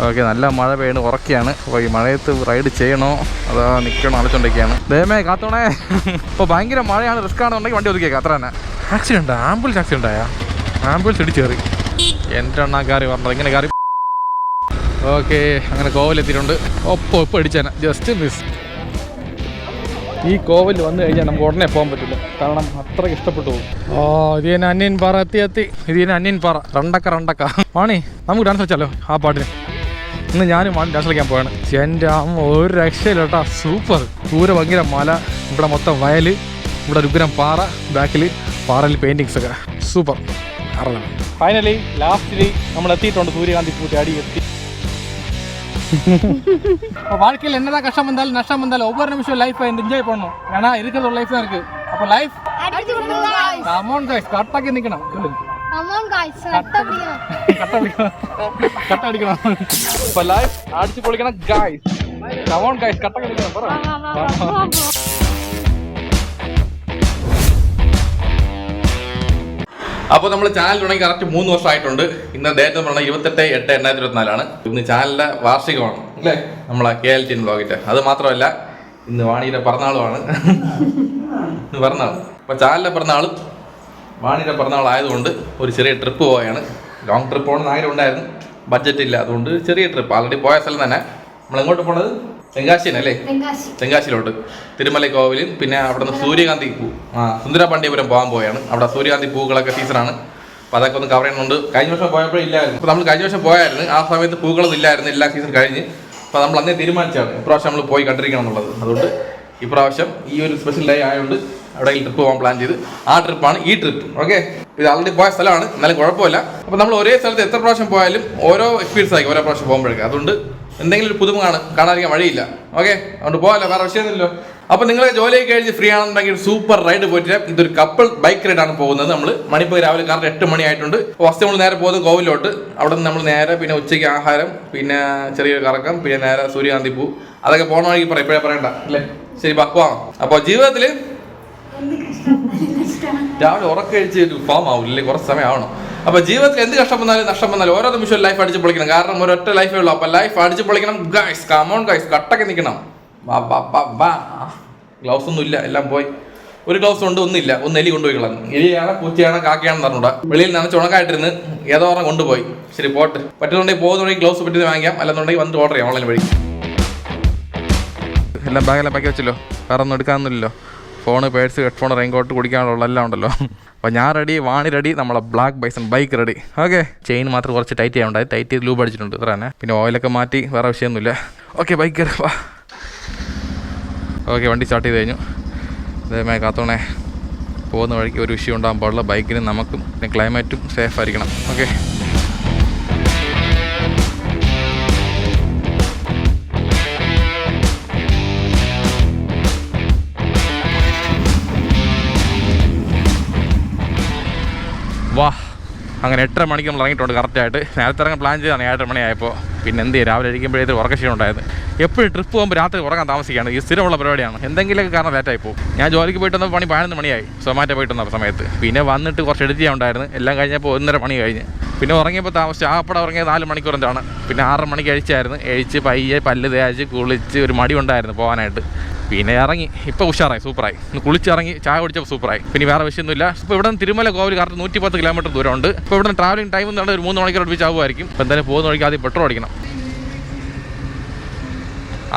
Okay, നല്ല മഴ പെയ്യണ്, ഉറക്കെയാണ്. അപ്പോൾ ഈ മഴയത്ത് റൈഡ് ചെയ്യണോ അതോ നിൽക്കണോ ആലോചിച്ചോണ്ടൊക്കെയാണ്. ദയമേ കാത്തോണേ, ഇപ്പോൾ ഭയങ്കര മഴയാണ്, റിസ്ക് ആണെന്നുണ്ടെങ്കിൽ വണ്ടി ഒതുക്കിയേക്കാം, അത്ര തന്നെ. ആക്സിഡൻറ്റാ, ആംബുലൻസ് ആക്സിഡൻ്റ് ആയാ? ആംബുലൻസ് ഇടിച്ച് കയറി. എൻ്റെ എണ്ണ കയറി പറഞ്ഞത് ഇങ്ങനെ കയറി. ഓക്കെ, അങ്ങനെ കോവിലെത്തിയിട്ടുണ്ട്. ഒപ്പം ഇടിച്ചേനെ, ജസ്റ്റ് മിസ്. ഈ കോവിൽ വന്നു കഴിഞ്ഞാൽ നമുക്ക് ഉടനെ പോകാൻ പറ്റില്ല, കാരണം അത്രയ്ക്ക് ഇഷ്ടപ്പെട്ടു പോകും. ഇത് തന്നെ അന്യൻ പാറ എത്തി. ഇത് തന്നെ അന്യൻ പാറ. റണ്ടക്ക വാണി, നമുക്ക് ഡാൻസ് വെച്ചാലോ ആ പാട്ടിന്? ഇന്ന് ഞാനും വാണി ഡാൻസ് കളിക്കാൻ പോവാണ്. എൻ്റെ അമ്മ ഒരു രക്ഷയില്ല കേട്ടോ, സൂപ്പർ. ദൂരെ ഭയങ്കര മല, ഇവിടെ മൊത്തം വയൽ, ഇവിടെ ഒരു ഉഗ്രം പാറ, ബാക്കിൽ പാറയിൽ പെയിൻറ്റിങ്സ് ഒക്കെ, സൂപ്പർ. ഫൈനലി ലാസ്റ്റിലി നമ്മൾ എത്തിയിട്ടുണ്ട്. സൂര്യകാന്തി പൂത്തി അടി എത്തി. வாழ்க்கையில் என்னதான் கஷ்டம் வந்தாலும் நஷ்டம் வந்தாலும் ஒவ்வொரு நிமிஷம் லைஃப் என்ஜாய் பண்ணணும். ஏன்னா இருக்கிறது ஒரு லைஃப் தான் இருக்கு. அப்போ லைஃப் அமௌண்ட் கைஸ் கரெக்டாக நிற்கணும். கட்ட அடிக்கணும். இப்போ லைஃப் அடிச்சு பொழிக்கணும் கைஸ். அமௌண்ட் கைஸ் கரெக்டாக நிற்கணும். അപ്പോൾ നമ്മൾ ചാനൽ തുടങ്ങി കറക്റ്റ് 3 വർഷമായിട്ടുണ്ട്. ഇന്ന് ഡേറ്റ് എന്ന് പറഞ്ഞാൽ 28/8/2024 ഇന്ന് ചാനലിൻ്റെ വാർഷികമാണ് അല്ലേ, നമ്മളെ KLTN വ്ളോഗിൻ്റെ. അത് മാത്രമല്ല ഇന്ന് വാണിയുടെ പിറന്നാളുമാണ്. ഇന്ന് പിറന്നാൾ. അപ്പോൾ ചാനലിൻ്റെ പിറന്നാളും വാണിയുടെ പിറന്നാളായതുകൊണ്ട് ഒരു ചെറിയ ട്രിപ്പ് പോവുകയാണ്. ലോങ് ട്രിപ്പ് പോകണമെന്ന് ആഗ്രഹം ഉണ്ടായിരുന്നു, ബഡ്ജറ്റ് ഇല്ല, അതുകൊണ്ട് ചെറിയ ട്രിപ്പ്. ആൾറെഡി പോയ സ്ഥലം തന്നെ. നമ്മൾ എങ്ങോട്ട് പോണത്? തെങ്കാശിനല്ലേ, തെങ്കാശിയിലോട്ട്. തിരുമല കോവിലും പിന്നെ അവിടെ നിന്ന് സൂര്യകാന്തി പൂ, സുന്ദരപാണ്ഡ്യപുരം പോകാൻ പോവുകയാണ്. അവിടെ സൂര്യകാന്തി പൂക്കളൊക്കെ സീസണാണ്. അപ്പോൾ അതൊക്കെ ഒന്ന് കവർ ചെയ്യുന്നുണ്ട്. കഴിഞ്ഞ വർഷം പോയപ്പോഴും ഇല്ലായിരുന്നു. അപ്പോൾ നമ്മൾ കഴിഞ്ഞ വർഷം പോയായിരുന്നു, ആ സമയത്ത് പൂക്കളൊന്നും ഇല്ലായിരുന്നു, എല്ലാ സീസൺ കഴിഞ്ഞ്. അപ്പോൾ നമ്മൾ അന്നേ തീരുമാനിച്ചാണ് ഇപ്രാവശ്യം നമ്മൾ പോയി കണ്ടിരിക്കണം എന്നുള്ളത്. അതുകൊണ്ട് ഇപ്രാവശ്യം ഈ ഒരു സ്പെഷ്യൽ ഡേ ആയതുകൊണ്ട് അവിടെ ട്രിപ്പ് പോകാൻ പ്ലാൻ ചെയ്ത് ആ ട്രിപ്പാണ് ഈ ട്രിപ്പ്. ഓക്കെ, ഇത് ആൾറെഡി പോയ സ്ഥലമാണ്, എന്നാലും കുഴപ്പമില്ല. അപ്പോൾ നമ്മൾ ഒരേ സ്ഥലത്ത് എത്ര പ്രാവശ്യം പോയാലും ഓരോ എക്സ്പീരിയൻസ് ആയിരിക്കും ഓരോ പ്രാവശ്യം പോകുമ്പോഴേക്കും. അതുകൊണ്ട് എന്തെങ്കിലും ഒരു പുതുമ കാണാതിരിക്കാൻ വഴിയില്ല. ഓക്കെ, അതുകൊണ്ട് പോകാമല്ലോ, വേറെ വിഷയമൊന്നുമില്ലോ. അപ്പോൾ നിങ്ങൾ ജോലിയൊക്കെ കഴിഞ്ഞ് ഫ്രീ ആണെന്നുണ്ടെങ്കിൽ സൂപ്പർ റൈഡ് പോയിട്ട് ഇതൊരു കപ്പിൾ ബൈക്ക് റൈഡാണ് പോകുന്നത്. നമ്മൾ മണിപ്പൂർ രാവിലെ കറക്റ്റ് 8 മണി ആയിട്ടുണ്ട്. ഫസ്റ്റ് നമ്മൾ നേരെ പോകുന്നത് കോവിലോട്ട്. അവിടെ നിന്ന് നമ്മൾ നേരെ പിന്നെ ഉച്ചയ്ക്ക് ആഹാരം, പിന്നെ ചെറിയൊരു കറക്കം, പിന്നെ നേരെ സൂര്യകാന്തി പൂ, അതൊക്കെ പോകണ വഴിക്ക് പറയാം, ഇപ്പോഴേ പറയണ്ട അല്ലേ? ശരി, പോവാം. അപ്പോൾ ജീവിതത്തിൽ രാവിലെ ഉറക്കഴിച്ച് ഒരു ഫോം ആവില്ലേ, കുറച്ച് സമയം ആവണം. അപ്പോൾ ജീവിതത്തിൽ എന്ത് കഷ്ടം വന്നാലും നഷ്ടം വന്നാലും ഓരോ നിമിഷവും ലൈഫ് അടിച്ച് പൊളിക്കണം. കാരണം ഒരൊറ്റ ലൈഫേ ഉള്ളൂ. അപ്പോൾ ലൈഫ് അടിച്ച് പൊളിക്കണം ഗൈസ്. കമോൺ ഗൈസ്, കട്ടൊക്കെ നിൽക്കണം. ഗ്ലൗസ് ഒന്നും ഇല്ല, എല്ലാം പോയി. ഒരു ഗ്ലൗസ് ഉണ്ട്, ഒന്നില്ല. ഒന്ന് എലി കൊണ്ടുപോയി കളഞ്ഞു. എലിയാണ്, പൂച്ചയാണ്, കാക്കയാണെന്ന് പറഞ്ഞൂടാ. വെളിയിൽ നനച്ച് ഉണക്കായിട്ടിരുന്ന് ഏതോ പറഞ്ഞാൽ കൊണ്ടുപോയി. ശരി, പോട്ട്. പറ്റുന്നുണ്ടെങ്കിൽ പോകുന്നുണ്ടെങ്കിൽ ഗ്ലൗസ് പറ്റി വാങ്ങിക്കാം, അല്ലെന്നുണ്ടെങ്കിൽ വന്നിട്ട് ഓർഡർ ചെയ്യാം ഓൺലൈൻ വഴി. എല്ലാം ബാഗെല്ലാം ബാക്കി വെച്ചല്ലോ, വേറെ ഒന്നും എടുക്കാനൊന്നുമില്ലല്ലോ. ഫോണ്, പേഴ്സ്, ഹെഡ്ഫോൺ, റെയിൻകോട്ട്, കുടിക്കാനുള്ള എല്ലാം ഉണ്ടല്ലോ. അപ്പോൾ ഞാൻ റെഡി, വാണി റെഡി, നമ്മളെ black bison bike ready. Okay, chain മാത്രം കുറച്ച് ടൈറ്റ് ചെയ്യാനുണ്ടായി, ടൈറ്റ് ചെയ്ത് ലൂബ് അടിച്ചിട്ടുണ്ട്, ഇത്ര തന്നെ. പിന്നെ ഓയിലൊക്കെ മാറ്റി, വേറെ വിഷയമൊന്നുമില്ല. ഓക്കെ, ബൈക്ക് കയറി വാ. ഓക്കെ, വണ്ടി സ്റ്റാർട്ട് ചെയ്ത് കഴിഞ്ഞു. അതേമായി കാത്തോണേ, പോകുന്ന വഴിക്ക് ഒരു വിഷയം ഉണ്ടാകാൻ പാടില്ല. ബൈക്കിന് നമുക്കും പിന്നെ ക്ലൈമറ്റും സേഫ് ആയിരിക്കണം. ഓക്കെ, വാ. അങ്ങനെ 8:30 മണിക്ക് നമ്മൾ ഇറങ്ങിയിട്ടുണ്ട് കറക്റ്റായിട്ട്. നേരത്തെ ഇറങ്ങാൻ പ്ലാൻ ചെയ്താണ് 7 മണിയായപ്പോൾ. പിന്നെ എന്ത് ചെയ്യും, രാവിലെ ഇരിക്കുമ്പോഴേക്കും ഉറക്കക്ഷീണം ഉണ്ടായിരുന്നു. എപ്പോഴും ട്രിപ്പ് പോകുമ്പോൾ രാത്രി ഉറങ്ങാൻ താമസിക്കുകയാണ്. ഈ സ്ഥിരമുള്ള പരിപാടിയാണ്. എന്തെങ്കിലുമൊക്കെ കാരണം ലേറ്റായി പോകും. ഞാൻ ജോലിക്ക് പോയിട്ട് വന്നപ്പോൾ 11 മണിയായി, സൊമാറ്റോ പോയിട്ട് വന്ന സമയത്ത്. പിന്നെ വന്നിട്ട് കുറച്ച് എഡിറ്റ് ചെയ്യാനുണ്ടായിരുന്നു, എല്ലാം കഴിഞ്ഞപ്പോൾ 1:30 മണി കഴിഞ്ഞ്. പിന്നെ ഉറങ്ങിയപ്പോൾ താമസിച്ച് ആപ്പടം ഉറങ്ങിയത് 4 മണിക്കൂർ എന്താണ്. പിന്നെ 6 മണിക്ക് കഴിച്ച് പയ്യെ പല്ല് തേച്ച് കുളിച്ച് ഒരു മടി ഉണ്ടായിരുന്നു പോകാനായിട്ട്. പിന്നെ ഇറങ്ങി, ഇപ്പോൾ ഉഷാറായി, സൂപ്പറായി. ഇന്ന് കുളിച്ചിറങ്ങി ചായ കുടിച്ചപ്പോൾ സൂപ്പറായി. പിന്നെ വേറെ വിഷയമൊന്നുമില്ല. ഇപ്പോൾ ഇവിടെ നിന്ന് തിരുമല കോവിൽ കറക്റ്റ് 110 കിലോമീറ്റർ ദൂരമുണ്ട്. ഇപ്പോൾ ഇവിടെ നിന്ന് ട്രാവലിംഗ് ടൈം എന്ന് പറഞ്ഞാൽ ഒരു 3 മണിക്കൂർ അടുപ്പിച്ച് ആകുമായിരിക്കും. അപ്പോൾ എന്തായാലും പോകുന്ന വഴിക്ക് ആദ്യം പെട്രോൾ അടിക്കണം.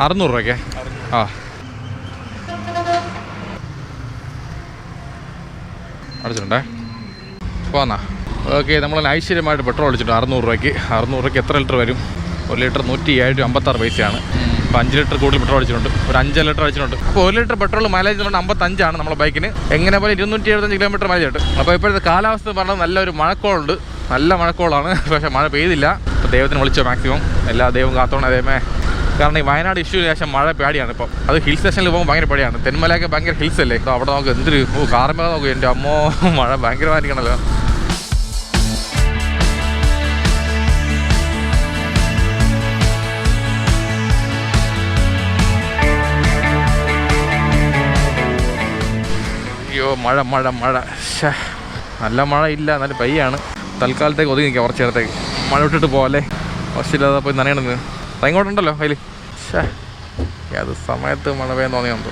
600 രൂപയ്ക്ക് അടിച്ചിട്ടുണ്ടേ, പോന്നാ. ഓക്കെ, നമ്മൾ ഐശ്വര്യമായിട്ട് പെട്രോൾ അടിച്ചിട്ടുണ്ട് 600 രൂപയ്ക്ക്. 600 രൂപയ്ക്ക് എത്ര ലിറ്റർ വരും? 1 ലിറ്റർ 107.56 പൈസയാണ്. ഇപ്പോൾ 5 ലിറ്റർ കൂടുതൽ പെട്രോൾ അടിച്ചിട്ടുണ്ട്, ഒരു 5 ലിറ്റർ അടിച്ചിട്ടുണ്ട്. ഇപ്പോൾ 1 ലിറ്റർ പെട്രോൾ മൈലേജ് 55 നമ്മുടെ ബൈക്കിന്. എങ്ങനെ പോലെ 275 കിലോമീറ്റർ മൈലേജ് കിട്ടും. അപ്പോൾ ഇപ്പോഴത്തെ കാലാവസ്ഥ പറഞ്ഞാൽ നല്ലൊരു മഴക്കോളുണ്ട്, നല്ല മഴക്കോളാണ്. പക്ഷേ മഴ പെയ്തില്ല. അപ്പോൾ ദൈവത്തിന് വിളിച്ചോ മാക്സിമം, എല്ലാ ദൈവം കാത്തോണം അതേമേ. കാരണം ഈ വയനാട് ഇഷ്യൂ ശേഷം മഴ പേടിയാണ്. ഇപ്പം അത് ഹിൽ സ്റ്റേഷനിൽ പോകുമ്പോൾ ഭയങ്കര പേടിയാണ്. തെന്മലയൊക്കെ ഭയങ്കര ഹിൽസ് അല്ലേ, അപ്പോൾ അവിടെ നമുക്ക് എന്തൊരു കാർമേഘം നോക്കും. എൻ്റെ അമ്മോ, മഴ ഭയങ്കരമായിരിക്കണല്ലോ. അയ്യോ, മഴ മഴ മഴ. നല്ല മഴ ഇല്ല, എന്നാലും പെയ്യാണ്. തൽക്കാലത്തേക്ക് ഒതുങ്ങി നിൽക്കാം കുറച്ച് നേരത്തേക്ക്. മഴ വിട്ടിട്ട് പോകല്ലേ. വർഷമില്ലാതെ പോയി നനയണമെന്ന് റെയിൻകോട്ടുണ്ടല്ലോ അതിൽ. ഷേ അത് സമയത്ത് മഴ പെയ്യാൻ തോന്നിയുണ്ട്.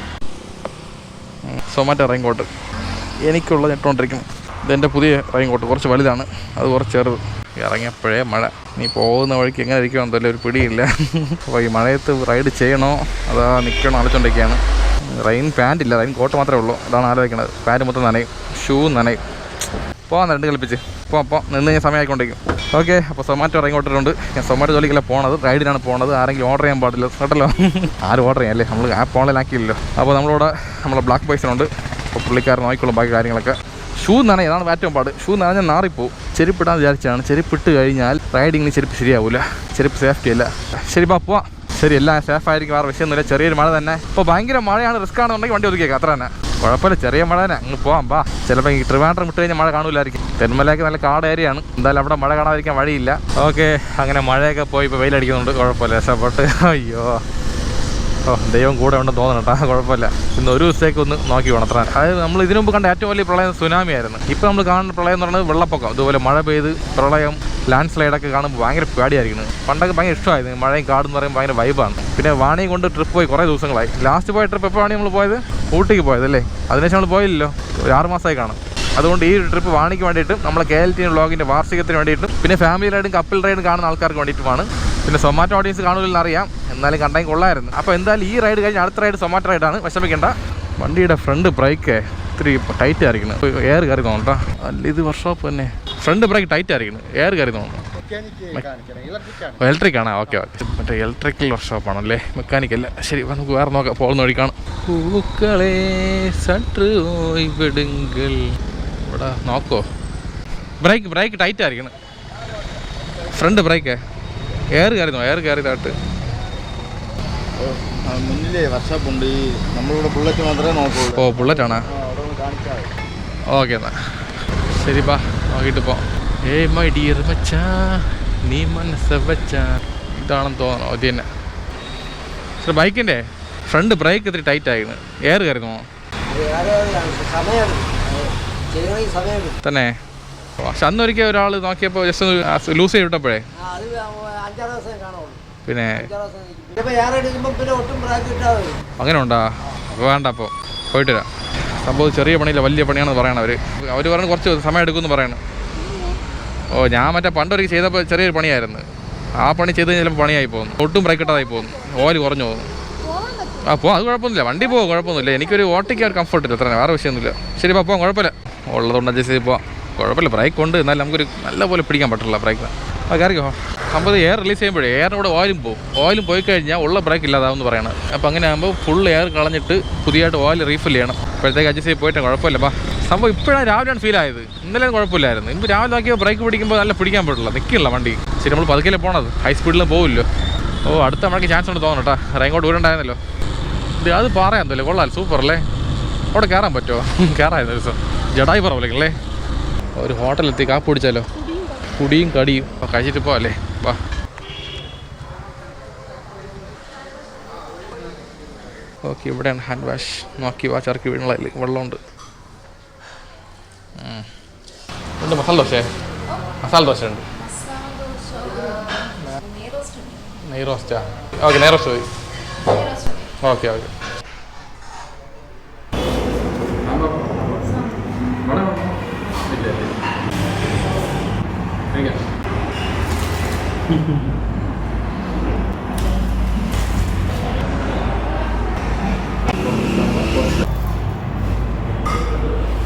സൊമാറ്റോ റെയിൻകോട്ട് എനിക്കുള്ളത് ഇട്ടുകൊണ്ടിരിക്കുന്നു. ഇതെൻ്റെ പുതിയ റെയിൻകോട്ട്, കുറച്ച് വലുതാണ്, അത് കുറച്ച് ചെറുത്. ഇറങ്ങിയപ്പോഴേ മഴ, നീ പോകുന്ന വഴിക്ക് എങ്ങനെ ഇരിക്കുമെന്നല്ല ഒരു പിടിയില്ല. അപ്പോൾ ഈ മഴയത്ത് റൈഡ് ചെയ്യണോ അതാ നിൽക്കണോ ആലോചിച്ചുകൊണ്ടിരിക്കുകയാണ്. റെയിൻ പാൻറ് ഇല്ല, റെയിൻ കോട്ട് മാത്രമേ ഉള്ളൂ, അതാണ് ആലോചിക്കുന്നത്. പാൻറ് മൊത്തം നനയും, ഷൂ നനയും. പോകാൻ രണ്ട് കളിപ്പിച്ച് പോകാം നിന്ന് ഞാൻ സമയമായിക്കൊണ്ടിരിക്കും. ഓക്കെ, അപ്പോൾ സൊമാറ്റോ റെയിൻകോട്ടിട്ടുണ്ട്. ഞാൻ സൊമാറ്റോ ജോലിക്കല്ല പോണത്, റൈഡിനാണ് പോണത്. ആരെങ്കിലും ഓർഡർ ചെയ്യാൻ പാടില്ല കേട്ടല്ലോ. ആരും ഓർഡർ ചെയ്യാം അല്ലേ, നമ്മൾ ആപ്പ് ഓൺലൈനാക്കിയില്ലല്ലോ. അപ്പോൾ നമ്മളിവിടെ നമ്മളെ ബ്ലാക്ക് ബൈസിനുണ്ട്. അപ്പോൾ പുള്ളിക്കാരൻ നോക്കിക്കോളും ബാക്കി കാര്യങ്ങളൊക്കെ. ഷൂ നനയും, അതാണ് ഏറ്റവും പാട്. ഷൂ നനഞ്ഞാൽ നാറിപ്പോവും. ചെരുപ്പിടാൻ വിചാരിച്ചാണ്. ചെരുപ്പിട്ട് കഴിഞ്ഞാൽ റൈഡിങ്ങിന് ചെരുപ്പ് ശരിയാവില്ല, ചെരുപ്പ് സേഫ്റ്റി അല്ല. ശരി പോവാം. ശരി, എല്ലാം സേഫായിരിക്കും, വേറെ വിഷയമൊന്നുമില്ല. ചെറിയൊരു മഴ തന്നെ. ഇപ്പോൾ ഭയങ്കര മഴയാണ്, റിസ്ക് ആണെന്നുണ്ടെങ്കിൽ വണ്ടി ഒതുക്കിയേക്കാം, അത്ര തന്നെ കുഴപ്പമില്ല. ചെറിയ മഴ തന്നെ, അങ്ങ് പോകാം. ചിലപ്പോൾ ഈ ട്രിവാൻഡ്രം വിട്ട് കഴിഞ്ഞാൽ മഴ കാണൂലായിരിക്കും. തെന്മലയൊക്കെ നല്ല കാട് ഏരിയയാണ്, എന്തായാലും അവിടെ മഴ കാണാതിരിക്കാൻ വഴിയില്ല. ഓക്കെ, അങ്ങനെ മഴയൊക്കെ പോയി ഇപ്പോൾ വെയിലടിക്കുന്നുണ്ട്, കുഴപ്പമില്ല, രക്ഷപ്പെട്ട്. അയ്യോ ദൈവം കൂടെ ഉണ്ടെന്ന് തോന്നണം കേട്ടോ, കുഴപ്പമില്ല. ഇന്ന് ഒരു ദിവസത്തേക്ക് ഒന്ന് നോക്കി വേണം അത്ര. അതായത് നമ്മൾ ഇതിനു മുമ്പ് കണ്ട ഏറ്റവും വലിയ പ്രളയം സുനാമി ആയിരുന്നു. ഇപ്പോൾ നമ്മൾ കാണുന്ന പ്രളയം എന്ന് പറയുന്നത് വെള്ളപ്പൊക്കം. ഇതുപോലെ മഴ പെയ്ത് പ്രളയം, ലാൻഡ് സ്ലൈഡൊക്കെ കാണുമ്പോൾ ഭയങ്കര പേടിയായിരിക്കണം. പണ്ടൊക്കെ ഭയങ്കര ഇഷ്ടമായിരുന്നു, മഴയും കാടെന്ന് പറയുമ്പോൾ ഭയങ്കര വൈബാണ്. പിന്നെ വാണിയും കൊണ്ട് ട്രിപ്പ് പോയി കുറേ ദിവസങ്ങളായി. ലാസ്റ്റ് പോയ ട്രിപ്പ് എപ്പോഴാണ് നമ്മൾ പോയത്? ഊട്ടിക്ക് പോയതല്ലേ. അതിനുശേഷം നമ്മൾ പോയില്ലല്ലോ, ഒരു 6 മാസമായി കാണും. അതുകൊണ്ട് ഈ ട്രിപ്പ് വാണിക്ക് വേണ്ടിയിട്ടും നമ്മളെ KLT വ്ളോഗിൻ്റെ വാർഷികത്തിന് വേണ്ടിയിട്ടും പിന്നെ ഫാമിലി റൈഡും കപ്പിൾ റൈഡും കാണുന്ന ആൾക്കാർക്ക് വേണ്ടിയിട്ടുമാണ്. പിന്നെ സൊമാറ്റോ ഓഡിയൻസ് കാണൂലെന്ന് അറിയാം, എന്നാലും കണ്ടെങ്കിൽ കൊള്ളായിരുന്നു. അപ്പോൾ എന്തായാലും ഈ റൈഡ് കഴിഞ്ഞ് അടുത്ത റൈഡ് സൊമാറ്റോ റൈഡാണ്, വിഷമിക്കേണ്ട. വണ്ടിയുടെ ഫ്രണ്ട് ബ്രേക്ക് ഇത്തിരി ടൈറ്റ് ആയിരിക്കണം, എയർ കയറി തോന്നട്ടോ. അല്ല ഇത് വർക്ക്ഷോപ്പ് തന്നെ. ഫ്രണ്ട് ബ്രേക്ക് ടൈറ്റ് ആയിരിക്കണം, എയർ കയറി തോന്നുന്നു. ഇലക്ട്രിക് ആണ്. ഓക്കെ മറ്റേ ഇലക്ട്രിക്കൽ വർക്ക്ഷോപ്പാണല്ലേ, മെക്കാനിക്കല്ല. ശരി, നമുക്ക് വേറെ നോക്കാം, പോകുന്ന വഴിക്കാണ്. പൂക്കളെ സട്ട് വിടുങ്കൽ. ഇവിടെ നോക്കോ, ബ്രേക്ക് ടൈറ്റ് ആയിരിക്കണം, ഫ്രണ്ട് ബ്രേക്ക്. എയർ കയറിയതായിട്ട് മുന്നിലേ വർക്ക്ഷോപ്പ് ഉണ്ട്. നമ്മളിവിടെ ബുള്ളറ്റ് മാത്രമേ നോക്കുള്ളൂ. ഓ ബുള്ളറ്റാണോ? ഓക്കെ എന്നാ ശരി, ബാ നോക്കിയിട്ട് പോ. മൈ ഡിയർ മച്ചാ നീ മനസ്സ് വെച്ചാ, ഇതാണെന്ന് തോന്നണോ? ഇത് തന്നെ. പക്ഷേ ബൈക്കിൻ്റെ ഫ്രണ്ട് ബ്രേക്ക് ഇത്തിരി ടൈറ്റ് ആയിരുന്നു, എയർ കയറുന്നു തന്നെ. പക്ഷെ അന്നൊരിക്കൽ ഒരാൾ നോക്കിയപ്പോൾ ജസ്റ്റ് ഒന്ന് ലൂസ് ചെയ്ത് വിട്ടപ്പോഴേ പിന്നെ അങ്ങനെ ഉണ്ടാ. അപ്പോൾ വേണ്ട, അപ്പോൾ പോയിട്ട് വരാം. സംഭവം ചെറിയ പണിയില്ല, വലിയ പണിയാണെന്ന് പറയണം അവർ പറഞ്ഞ് കുറച്ച് സമയം എടുക്കുമെന്ന് പറയണം. ഓ ഞാൻ മറ്റേ പണ്ടൊരിക്കൽ ചെയ്തപ്പോൾ ചെറിയൊരു പണിയായിരുന്നു, ആ പണി ചെയ്ത് ചിലപ്പോൾ പണിയായി പോകുന്നു, ഒട്ടും ബ്രേക്ക് ഇട്ടാതായി പോകുന്നു, ഓയിൽ കുറഞ്ഞു പോകുന്നു. അപ്പോൾ അത് കുഴപ്പമൊന്നുമില്ല, വണ്ടി പോകും, കുഴപ്പമൊന്നുമില്ല. എനിക്കൊരു ഓട്ടിക്കാൻ ഒരു കംഫർട്ട് ഇല്ല, അത്ര വേറെ വിഷയമൊന്നുമില്ല. ശരി പോകാം, കുഴപ്പമില്ല. ഉള്ളതുകൊണ്ട് അഡ്ജസ്റ്റ് ചെയ്ത് പോവാം, കുഴപ്പമില്ല. ബ്രേക്ക് ഉണ്ട്, എന്നാലും നമുക്കൊരു നല്ല പോലെ പിടിക്കാൻ പറ്റില്ല ബ്രേക്ക്. ആ കയറിക്കോ. സംഭവം എയർ റിലീസ് ചെയ്യുമ്പോഴേ എയറിനൂടെ ഓയിലും പോകും. ഓയിലും പോയി കഴിഞ്ഞാൽ ഉള്ള ബ്രേക്ക് ഇല്ലാതാവുമെന്ന് പറയണം. അപ്പോൾ അങ്ങനെ ആകുമ്പോൾ ഫുൾ എയർ കളഞ്ഞിട്ട് പുതിയതായിട്ട് ഓയിൽ റീഫിൽ ചെയ്യണം. അപ്പോഴത്തേക്ക് അഡ്ജസ്റ്റ് ചെയ്ത് പോയിട്ട് കുഴപ്പമില്ല. സംഭവം ഇപ്പോഴാണ് രാവിലെയാണ് ഫീൽ ആയത്, ഇന്നലെ കുഴപ്പമില്ലായിരുന്നു. ഇന്ന് രാവിലെ നോക്കിയാൽ ബ്രേക്ക് പിടിക്കുമ്പോൾ നല്ല പിടിക്കാൻ പറ്റില്ല, നിൽക്കില്ല വണ്ടി. ശരി, നമ്മൾ പതുക്കല്ലേ പോണത്, ഹൈ സ്പീഡിലും പോവില്ലോ. ഓ അടുത്ത മഴയ്ക്ക് ചാൻസ് ഉണ്ട് തോന്നണം കേട്ടോ, റെയിൻകോട്ട് ഊരുണ്ടായിരുന്നല്ലോ. ഇത് അത് പറയാൻ കൊള്ളാം, സൂപ്പർ അല്ലേ. അവിടെ കയറാൻ പറ്റുമോ? കയറായിരുന്നു ദിവസം ജഡായി പറവല്ലേ. ഒരു ഹോട്ടലെത്തി കാപ്പ് പിടിച്ചാലോ, കുടിയും കടിയും കഴിച്ചിട്ട് പോവല്ലേ. വാ ഓക്കെ, ഇവിടെയാണ് ഹാൻഡ് വാഷ്. നോക്കി വാ, ചർക്കി വീണുള്ള വെള്ളമുണ്ട്. ഉണ്ട് മസാല ദോശ ഉണ്ട്, നെയ് റോസ്റ്റാ? ഓക്കെ നെയ് റോസ്റ്റ് മതി. ഓക്കെ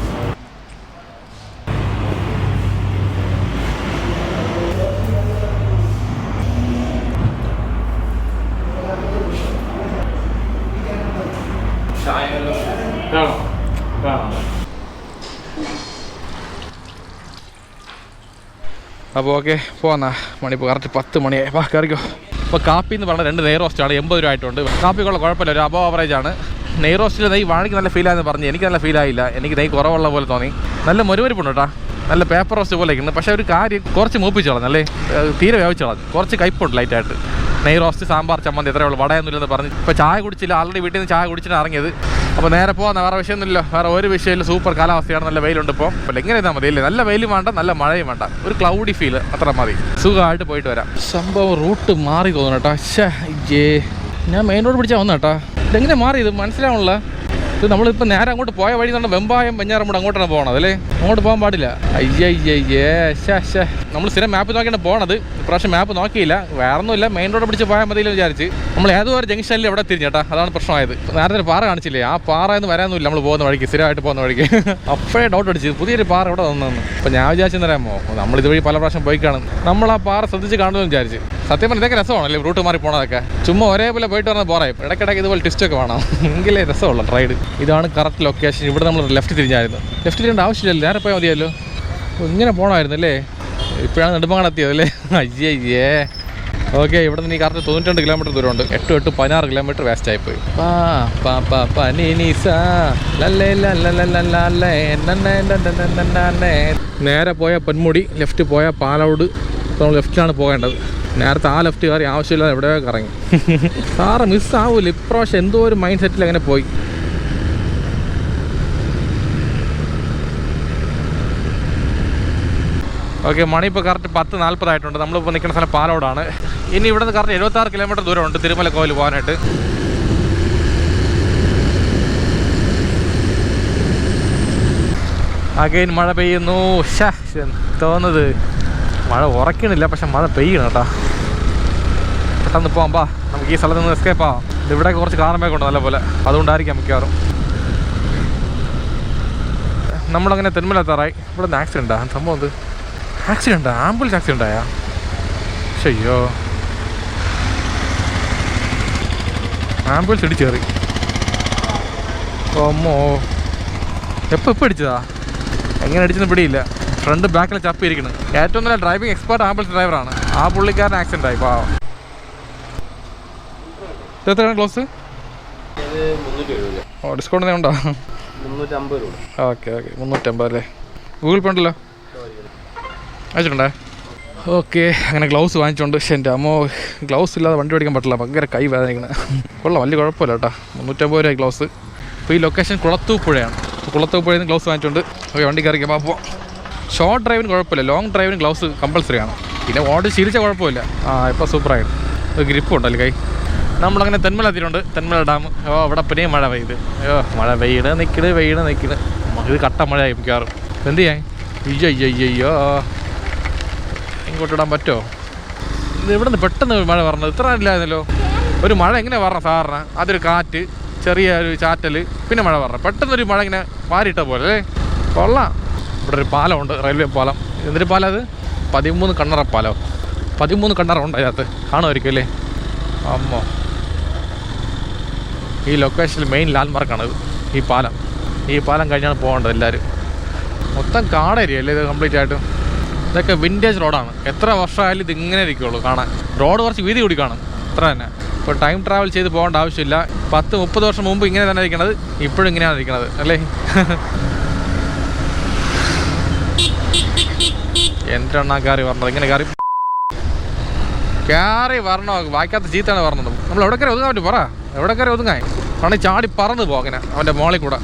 അപ്പോൾ ഓക്കെ പോന്നാ. മണിപ്പോൾ കറക്റ്റ് 10 മണിയായി. വാ കയറിക്കോ. ഇപ്പോൾ കാപ്പി എന്ന് പറഞ്ഞാൽ 2 നെയ് റോസ്റ്റാണ്, 80 രൂപ ആയിട്ടുണ്ട്. കാപ്പിക്കുള്ള കുഴപ്പമില്ല, ഒരു അബോ ആവറേജ് ആണ്. നെയ് റോസ്റ്റിൽ നെയ് വാണിക്ക് നല്ല ഫീലായെന്ന് പറഞ്ഞു, എനിക്ക് നല്ല ഫീലായില്ല. എനിക്ക് നെയ് കുറവുള്ള പോലെ തോന്നി. നല്ല മൊരുവരിപ്പുണ്ട് കേട്ടോ, നല്ല പേപ്പർ റോസ്റ്റ് പോലെ ഇരിക്കുന്നു. പക്ഷേ ഒരു കാര്യം, കുറച്ച് മൂപ്പിച്ച് കളഞ്ഞു, അല്ലേ തീരെ വേവിച്ച് കളഞ്ഞു. കുറച്ച് കയ്പുണ്ട് ലൈറ്റായിട്ട്. നെയ് റോസ്റ്റ്, സാമ്പാർ, ചമ്മന്തി, എത്രയേ ഉള്ളൂ, വടയൊന്നുമില്ലെന്ന് പറഞ്ഞ്. ഇപ്പോൾ ചായ കുടിച്ചില്ല, ആൾറെഡി വീട്ടിൽ നിന്ന് ചായ കുടിച്ചിട്ട് ഇറങ്ങിയത്. അപ്പോൾ നേരെ പോകാം, വേറെ വിഷയമൊന്നുമില്ല, വേറെ ഒരു വിഷയമില്ല. സൂപ്പർ കാലാവസ്ഥയാണ്, നല്ല വെയിലുണ്ട് ഇപ്പോൾ. അപ്പോൾ എങ്ങനെ ചെയ്താൽ മതി അല്ലേ, നല്ല വെയിലും വേണ്ട നല്ല മഴയും വേണ്ട, ഒരു ക്ലൗഡി ഫീൽ അത്ര മതി, സുഖമായിട്ട് പോയിട്ട് വരാം. സംഭവം റൂട്ട് മാറി തോന്നുന്നു കേട്ടോ. ഞാൻ മെയിൻ റോഡ് പിടിച്ചാൽ വന്നു കേട്ടോ. ഇതെങ്ങനെ മാറി ഇത് മനസ്സിലാവണല്ലോ. ഇത് നമ്മളിപ്പോൾ നേരെ അങ്ങോട്ട് പോയ വഴി തന്നെ വെമ്പായം വെഞ്ഞാറമ്മൂട് അങ്ങോട്ടാണ് പോകണത് അല്ലേ, അങ്ങോട്ട് പോകാൻ പാടില്ല. നമ്മൾ സ്ഥിരം മാപ്പ് നോക്കിയാണ് പോകണത്, ഇപ്രാവശ്യം മാപ്പ് നോക്കിയില്ല. വേറെ ഒന്നുമില്ല, മെയിൻ റോഡ് പിടിച്ച് പോയാൽ മതിയെന്ന് വിചാരിച്ച് നമ്മൾ ഏതോ ഒരു ജംഗ്ഷനിൽ എവിടെ തിരിഞ്ഞേട്ടാ, അതാണ് പ്രശ്നമായത്. നേരത്തെ ഒരു പാറ കാണിച്ചില്ലേ, ആ പാറ എന്ന് വരാനൊന്നുമില്ല നമ്മൾ പോകുന്ന വഴിക്ക്, സ്ഥിരമായിട്ട് പോകുന്ന വഴിക്ക്. അപ്പോഴേ ഡൗട്ട് അടിച്ച് പുതിയൊരു പാറ ഇവിടെ വന്നതെന്ന്. അപ്പോൾ ഞാൻ വിചാരിച്ചെന്ന് അറിയാമോ, നമ്മൾ ഇതുവഴി പല പ്രാവശ്യം പോയി കാണും, നമ്മൾ ആ പാറ ശ്രദ്ധിച്ച് കാണുമെന്ന് വിചാരിച്ച്. സത്യം പറഞ്ഞാൽ ഇതൊക്കെ രസമാണല്ലേ റൂട്ട് മാറി പോണതൊക്കെ, ചുമ്മാ ഒരേപോലെ പോയിട്ട് പറഞ്ഞാൽ പോരായും, ഇടയ്ക്കിടയ്ക്ക് ഇതുപോലെ ടിസ്റ്റൊക്കെ വേണം, എങ്കിലേ രസമുള്ള റൈഡ്. ഇതാണ് കറക്റ്റ് ലൊക്കേഷൻ. ഇവിടെ നമ്മൾ ലെഫ്റ്റ് തിരിഞ്ഞായിരുന്നു, ലെഫ്റ്റ് തിരിയേണ്ട ആവശ്യമില്ലല്ലോ, നേരെ പോയാൽ മതിയല്ലോ. ഇങ്ങനെ പോകണമായിരുന്നു അല്ലേ, ഇപ്പോഴാണ് നെടുമങ്ങാട് എത്തിയത് അല്ലേ. ഓക്കെ, ഇവിടെ നിന്ന് ഈ കറക്റ്റ് 92 കിലോമീറ്റർ ദൂരമുണ്ട്. 16 കിലോമീറ്റർ വേസ്റ്റ് ആയിപ്പോയി. നേരെ പോയ പൊന്മുടി, ലെഫ്റ്റ് പോയ പാലോട്. നമ്മൾ ലെഫ്റ്റിലാണ് പോകേണ്ടത്. നേരത്തെ ആ ലെഫ്റ്റ് കയറി ആവശ്യമില്ലാതെ എവിടെയോ കറങ്ങി. സാറ് മിസ്സാവൂല ഇപ്രാവശ്യം, എന്തോ ഒരു മൈൻഡ് സെറ്റിൽ അങ്ങനെ പോയി. ഓക്കെ, മണി ഇപ്പോൾ കറക്റ്റ് 10:40 ആയിട്ടുണ്ട്. നമ്മളിപ്പോൾ നിൽക്കുന്ന സ്ഥലം പാലോടാണ്. ഇനി ഇവിടെ നിന്ന് കറക്റ്റ് 76 കിലോമീറ്റർ ദൂരമുണ്ട് തിരുമല കോവിൽ പോകാനായിട്ട്. അഗൈൻ മഴ പെയ്യുന്നു. തോന്നുന്നത് മഴ ഉറക്കണില്ല, പക്ഷെ മഴ പെയ്യണം കേട്ടോ. പെട്ടെന്ന് പോകാം, പാ നമുക്ക് ഈ സ്ഥലത്ത് നിന്ന് എസ്കേപ്പ് ആവാം. ഇവിടെ കുറച്ച് കാറമൊക്കെ ഉണ്ട് നല്ലപോലെ, അതുകൊണ്ടായിരിക്കാം മിക്കവാറും. നമ്മളങ്ങനെ തെന്മലെത്താറായി. ഇവിടെ നിന്ന് ആക്സിഡൻറ്റാ സംഭവം. ഇത് ആക്സിഡൻറ്റാ, ആംബുലൻസ് ആക്സിഡൻ്റായാ? ശയ്യോ, ആംബുലൻസ് ഇടിച്ച് കയറി. ഓമ്മോ, എപ്പോൾ അടിച്ചതാ, എങ്ങനെ അടിച്ചെന്ന് പിടിയില്ല. ഫ്രണ്ട് ബാക്കിൽ ചപ്പിയിരിക്കണം. ഏറ്റവും നല്ല ഡ്രൈവിംഗ് എക്സ്പേർട്ട് ആംബുലൻസ് ഡ്രൈവറാണ്. ആ പുള്ളിക്കാരൻ ആക്സിഡൻ്റ് ആയി. പാവം. എത്രയാണ് ക്ലോസ്? ഓ, ഡിസ്കൗണ്ട് എന്തെങ്കിലും ഉണ്ടോ? 350 രൂപ. ഓക്കെ 350 അല്ലേ. ഗൂഗിൾ പേ ഉണ്ടല്ലോ, അയച്ചിട്ടുണ്ടേ. ഓക്കെ, അങ്ങനെ ഗ്ലൗസ് വാങ്ങിച്ചുകൊണ്ട്. പക്ഷേ എൻ്റെ അമ്മോ, ഗ്ലൗസ് ഇല്ലാതെ വണ്ടി ഓടിക്കാൻ പറ്റില്ല, ഭയങ്കര കൈ വേദനിക്കണം. കൊള്ളാം, വലിയ കുഴപ്പമില്ല കേട്ടോ. 350 രൂപ ഗ്ലൗസ്. ഇപ്പോൾ ഈ ലൊക്കേഷൻ കുളത്തൂപ്പുഴയാണ്. കുളത്തൂപ്പുഴയിൽ നിന്ന് ഗ്ലൗസ് വാങ്ങിച്ചുകൊണ്ട് ഓക്കെ വണ്ടി കയറിക്കാം. അപ്പോൾ ഷോർട്ട് ഡ്രൈവിന് കുഴപ്പമില്ല, ലോങ് ഡ്രൈവിന് ഗ്ലൗസ് കമ്പൾസറി ആണ്. പിന്നെ ഓടി ശീലിച്ചാൽ കുഴപ്പമില്ല. ഇപ്പോൾ സൂപ്പറായിട്ട് ഒരു ഗ്രിപ്പും ഉണ്ടല്ലോ കൈ. നമ്മളങ്ങനെ തെന്മല എത്തിയിട്ടുണ്ട്, തെന്മല ഡാം. ഇവിടെ പിന്നെയും മഴ പെയ്ത്. മഴ പെയ്യണ് നിൽക്കണ് ഇത് കട്ട മഴയായി മിക്കവാറും. എന്ത് ചെയ്യാൻ? അയ്യോ, ഇങ്ങോട്ട് ഇടാൻ പറ്റുമോ? ഇത് ഇവിടെ നിന്ന് പെട്ടെന്ന് മഴ പറഞ്ഞത്, ഇത്ര ഇല്ലായിരുന്നല്ലോ. ഒരു മഴ എങ്ങനെ പറഞ്ഞ സാറിന്, അതൊരു കാറ്റ്, ചെറിയ ഒരു ചാറ്റൽ, പിന്നെ മഴ പറഞ്ഞ പെട്ടെന്നൊരു മഴ ഇങ്ങനെ മാറിയിട്ട പോലെ അല്ലേ. കൊള്ളാം. ഇവിടെ ഒരു പാലമുണ്ട്, റെയിൽവേ പാലം. എന്തൊരു പാലം അത്? 13 കണ്ണറ പാലം. 13 കണ്ണറ ഉണ്ട് അതിനകത്ത്, കാണുമായിരിക്കും അല്ലേ. അമ്മോ, ഈ ലൊക്കേഷനിൽ മെയിൻ ലാൻഡ്മാർക്കാണിത് ഈ പാലം. ഈ പാലം കഴിഞ്ഞാണ് പോകേണ്ടത് എല്ലാവരും. മൊത്തം കാടേരിയ അല്ലേ ഇത് കംപ്ലീറ്റ് ആയിട്ടും. ഇതൊക്കെ വിൻറ്റേജ് റോഡാണ്, എത്ര വർഷമായാലും ഇത് ഇങ്ങനെ ഇരിക്കുള്ളൂ കാണാൻ. റോഡ് കുറച്ച് വീതി കൂടി കാണും, അത്ര തന്നെ. ഇപ്പോൾ ടൈം ട്രാവൽ ചെയ്ത് പോകേണ്ട ആവശ്യമില്ല. 10-30 വർഷം മുമ്പ് ഇങ്ങനെ തന്നെ ഇരിക്കണത്, ഇപ്പോഴും ഇങ്ങനെയാണ് ഇരിക്കണത് അല്ലേ. എന്താണ് കയറി പറഞ്ഞത്, ഇങ്ങനെ കയറി വരണോ? വായിക്കാത്ത ചീത്താണ് പറഞ്ഞത്. നമ്മൾ എവിടെ കയറി ഒതുങ്ങാൻ പറ്റും പറ, എവിടെ കയറി ഒതുങ്ങാൻ? ആണെങ്കിൽ ചാടി പറന്ന് പോകങ്ങനെ അവൻ്റെ മോളിൽ കൂടെ.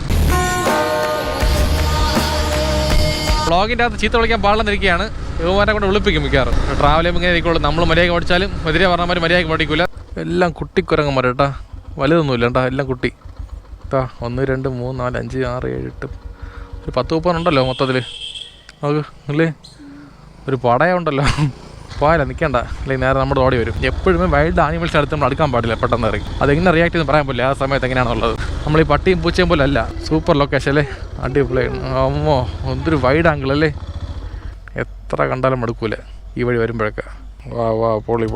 വ്ളോഗിൻ്റെ അകത്ത് ചീത്ത വിളിക്കാൻ പാടില്ലെന്നിരിക്കുകയാണ്. യുവമാരെ കൊണ്ട് വിളിപ്പിക്കും മിക്കവാറും. ട്രാവൽ ചെയ്യുമ്പോൾ ഇങ്ങനെ ഇരിക്കുള്ളൂ. നമ്മൾ മര്യാദ ഓടിച്ചാലും എതിരെ പറഞ്ഞമാർ മര്യാദയ്ക്ക് പഠിക്കില്ല. എല്ലാം കുട്ടിക്കുരങ്ങന്മാർ കേട്ടാ, വലുതൊന്നുമില്ല കേട്ടാ, എല്ലാം കുട്ടി. 1 2 3 4 5 6 7 8 ഒരു 10-30 ഉണ്ടല്ലോ മൊത്തത്തിൽ. നമുക്ക് അല്ലേ ഒരു പടയുണ്ടല്ലോ. പോയാലോ, നിൽക്കണ്ട, അല്ലെങ്കിൽ നേരെ നമ്മുടെ ഓടി വരും. എപ്പോഴും വൈൽഡ് ആനിമൽസ് അടുത്ത് നമ്മൾ അടുക്കാൻ പാടില്ല, പെട്ടെന്ന് ഇറങ്ങി. അതെങ്ങനെ റിയാക്ട് ചെയ്യുന്ന പറയാൻ പറ്റില്ല ആ സമയത്ത് എങ്ങനെയാണുള്ളത്. നമ്മൾ ഈ പട്ടിയും പൂച്ചയും പോലെ അല്ല, സൂപ്പർ ലൊക്കേഷൻ അല്ലേ, അടിപൊളി. അമ്മോ, എന്തൊരു വൈഡ് ആംഗിൾ അല്ലേ, എത്ര കണ്ടാലും മടുക്കൂല ഈ വഴി വരുമ്പോഴൊക്കെ. വാ പൊളി.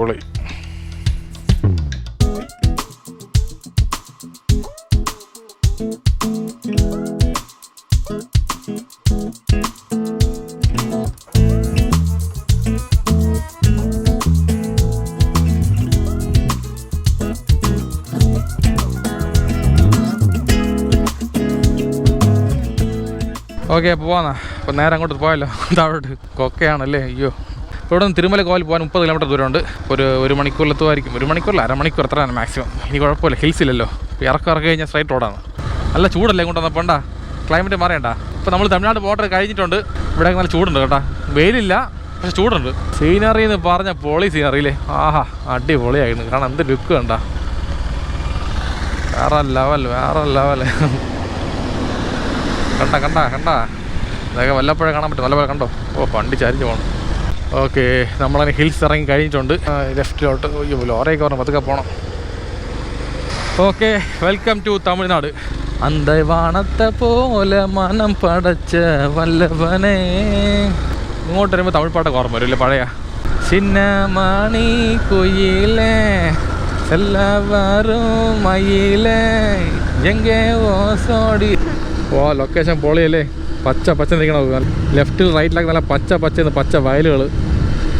ഓക്കെ, അപ്പോൾ പോകാം. അപ്പോൾ നേരെ അങ്ങോട്ട് പോയല്ലോ, താഴോട്ട്. കൊക്കയാണല്ലേ, അയ്യോ. ഇവിടെ നിന്ന് തിരുമല കോവിൽ പോകാൻ 30 കിലോമീറ്റർ ദൂരമുണ്ട്. ഒരു മണിക്കൂറിലെത്തുമായിരിക്കും. 1 മണിക്കൂറില്ല, 1/2 മണിക്കൂർ, എത്രയാണ് മാക്സിമം. ഇനി കുഴപ്പമില്ല, ഹിൽസ് ഇല്ലല്ലോ. ഇറക്കി കഴിഞ്ഞാൽ സ്ട്രൈറ്റ് റോഡാണ്. നല്ല ചൂടല്ലേ ഇങ്ങോട്ട് വന്നപ്പോൾ ഉണ്ടാ ക്ലൈമറ്റ് മാറിയണ്ട. ഇപ്പോൾ നമ്മൾ തമിഴ്നാട് ബോർഡർ കഴിഞ്ഞിട്ടുണ്ട്. ഇവിടെ നല്ല ചൂടുണ്ട് കേട്ടോ. വെയിലില്ല, പക്ഷെ ചൂടുണ്ട്. സീനറി എന്ന് പറഞ്ഞ പൊളി സീനറിയില്ലേ, ആഹാ അടിപൊളിയായിരുന്നു. കാരണം എന്ത് ലുക്ക് കണ്ട, വേറെ ലെവൽ കണ്ട ഇതൊക്കെ വല്ലപ്പോഴേ കാണാൻ പറ്റും. നല്ലപോലെ കണ്ടോ? ഓ വണ്ടി ചരിഞ്ഞ് പോകണം. ഓക്കെ, നമ്മളങ്ങനെ ഹിൽസ് ഇറങ്ങി കഴിഞ്ഞിട്ടുണ്ട്. ലെഫ്റ്റിലോട്ട് ലോറയൊക്കെ പറഞ്ഞു പതുക്കെ പോകണം. Okay, welcome to Tamil Nadu. അന്തവാണത്തെ പോലെ മനം പടച്ച വല്ലവനെ. ഇങ്ങോട്ട് വരുമ്പോൾ തമിഴ് പാട്ടൊക്കെ ഓർമ്മ വരും ഇല്ലേ, പഴയ ചിന്നമണി കുയിലേ എല്ലാവരും മയിലേ എങ്കേ ഓസോടി. ഓ ലൊക്കേഷൻ പൊളിയല്ലേ, പച്ച നിൽക്കണം. ലെഫ്റ്റ് റൈറ്റിലൊക്കെ നല്ല പച്ച വയലുകൾ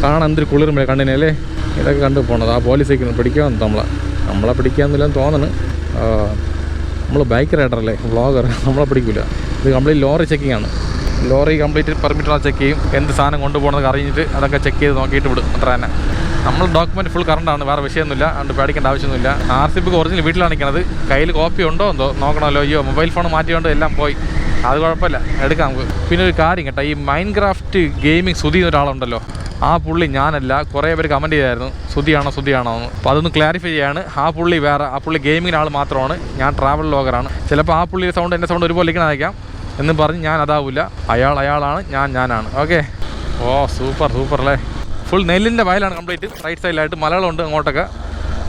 കാണാൻ എന്തൊരു കുളിർമ കണ്ടിനെ അല്ലേ. ഇതൊക്കെ കണ്ടു പോകണത്. ആ പോലീസ് നിൽക്കുന്നു, പിടിക്കാൻ നമ്മളെ പിടിക്കാമെന്നില്ലെന്ന് തോന്നുന്നു. നമ്മൾ ബൈക്ക് റൈഡറല്ലേ, വ്ളോഗർ, നമ്മളെ പിടിക്കില്ല. ഇത് കംപ്ലീറ്റ് ലോറി ചെക്കിംഗ് ആണ്. ലോറി കംപ്ലീറ്റ് പെർമിറ്റർ ചെക്ക് ചെയ്യും. എന്ത് സാധനം കൊണ്ടുപോകണമെന്ന് അറിഞ്ഞിട്ട് അതൊക്കെ ചെക്ക് ചെയ്ത് നോക്കിയിട്ട് വിടും. അത്ര തന്നെ. നമ്മൾ ഡോക്യുമെൻറ്റ് ഫുൾ കറണ്ടാണ്, വേറെ വിഷയമൊന്നുമില്ല. അതുകൊണ്ട് പേടിക്കേണ്ട ആവശ്യമൊന്നുമില്ല. RCB ഒറിജിനൽ വീട്ടിലാണ് നിൽക്കുന്നത്. കയ്യിൽ കോപ്പി ഉണ്ടോ എന്തോ നോക്കണമല്ലോ. അയ്യോ മൊബൈൽ ഫോൺ മാറ്റിക്കൊണ്ട് എല്ലാം പോയി. അത് കുഴപ്പമില്ല, എടുക്കാം നമുക്ക്. പിന്നെ ഒരു കാര്യം കേട്ടോ, ഈ മൈൻക്രാഫ്റ്റ് ഗെയിമിംഗ് സുധി എന്നൊരാളുണ്ടല്ലോ, ആ പുള്ളി ഞാനല്ല. കുറേ പേര് കമൻറ്റ് ചെയ്തായിരുന്നു സുധിയാണോ എന്ന്. അപ്പോൾ അതൊന്ന് ക്ലാരിഫൈ ചെയ്യാണ്. ആ പുള്ളി വേറെ, ആ പുള്ളി ഗെയിമിങ്ങിന് ആൾ മാത്രമാണ്. ഞാൻ ട്രാവൽ വ്ളോഗറാണ്. ചിലപ്പോൾ ആ പുള്ളിയുടെ സൗണ്ട് എൻ്റെ സൗണ്ട് ഒരുപോലെ ഇരിക്കണമായിരിക്കാം എന്ന് പറഞ്ഞ് ഞാൻ അതാവില്ല. അയാളാണ്, ഞാനാണ്. ഓക്കെ. ഓ സൂപ്പർ അല്ലേ. ഫുൾ നെല്ലിൻ്റെ വയലാണ് കംപ്ലീറ്റ്. റൈറ്റ് സൈഡിലായിട്ട് മലകളുണ്ട് അങ്ങോട്ടൊക്കെ.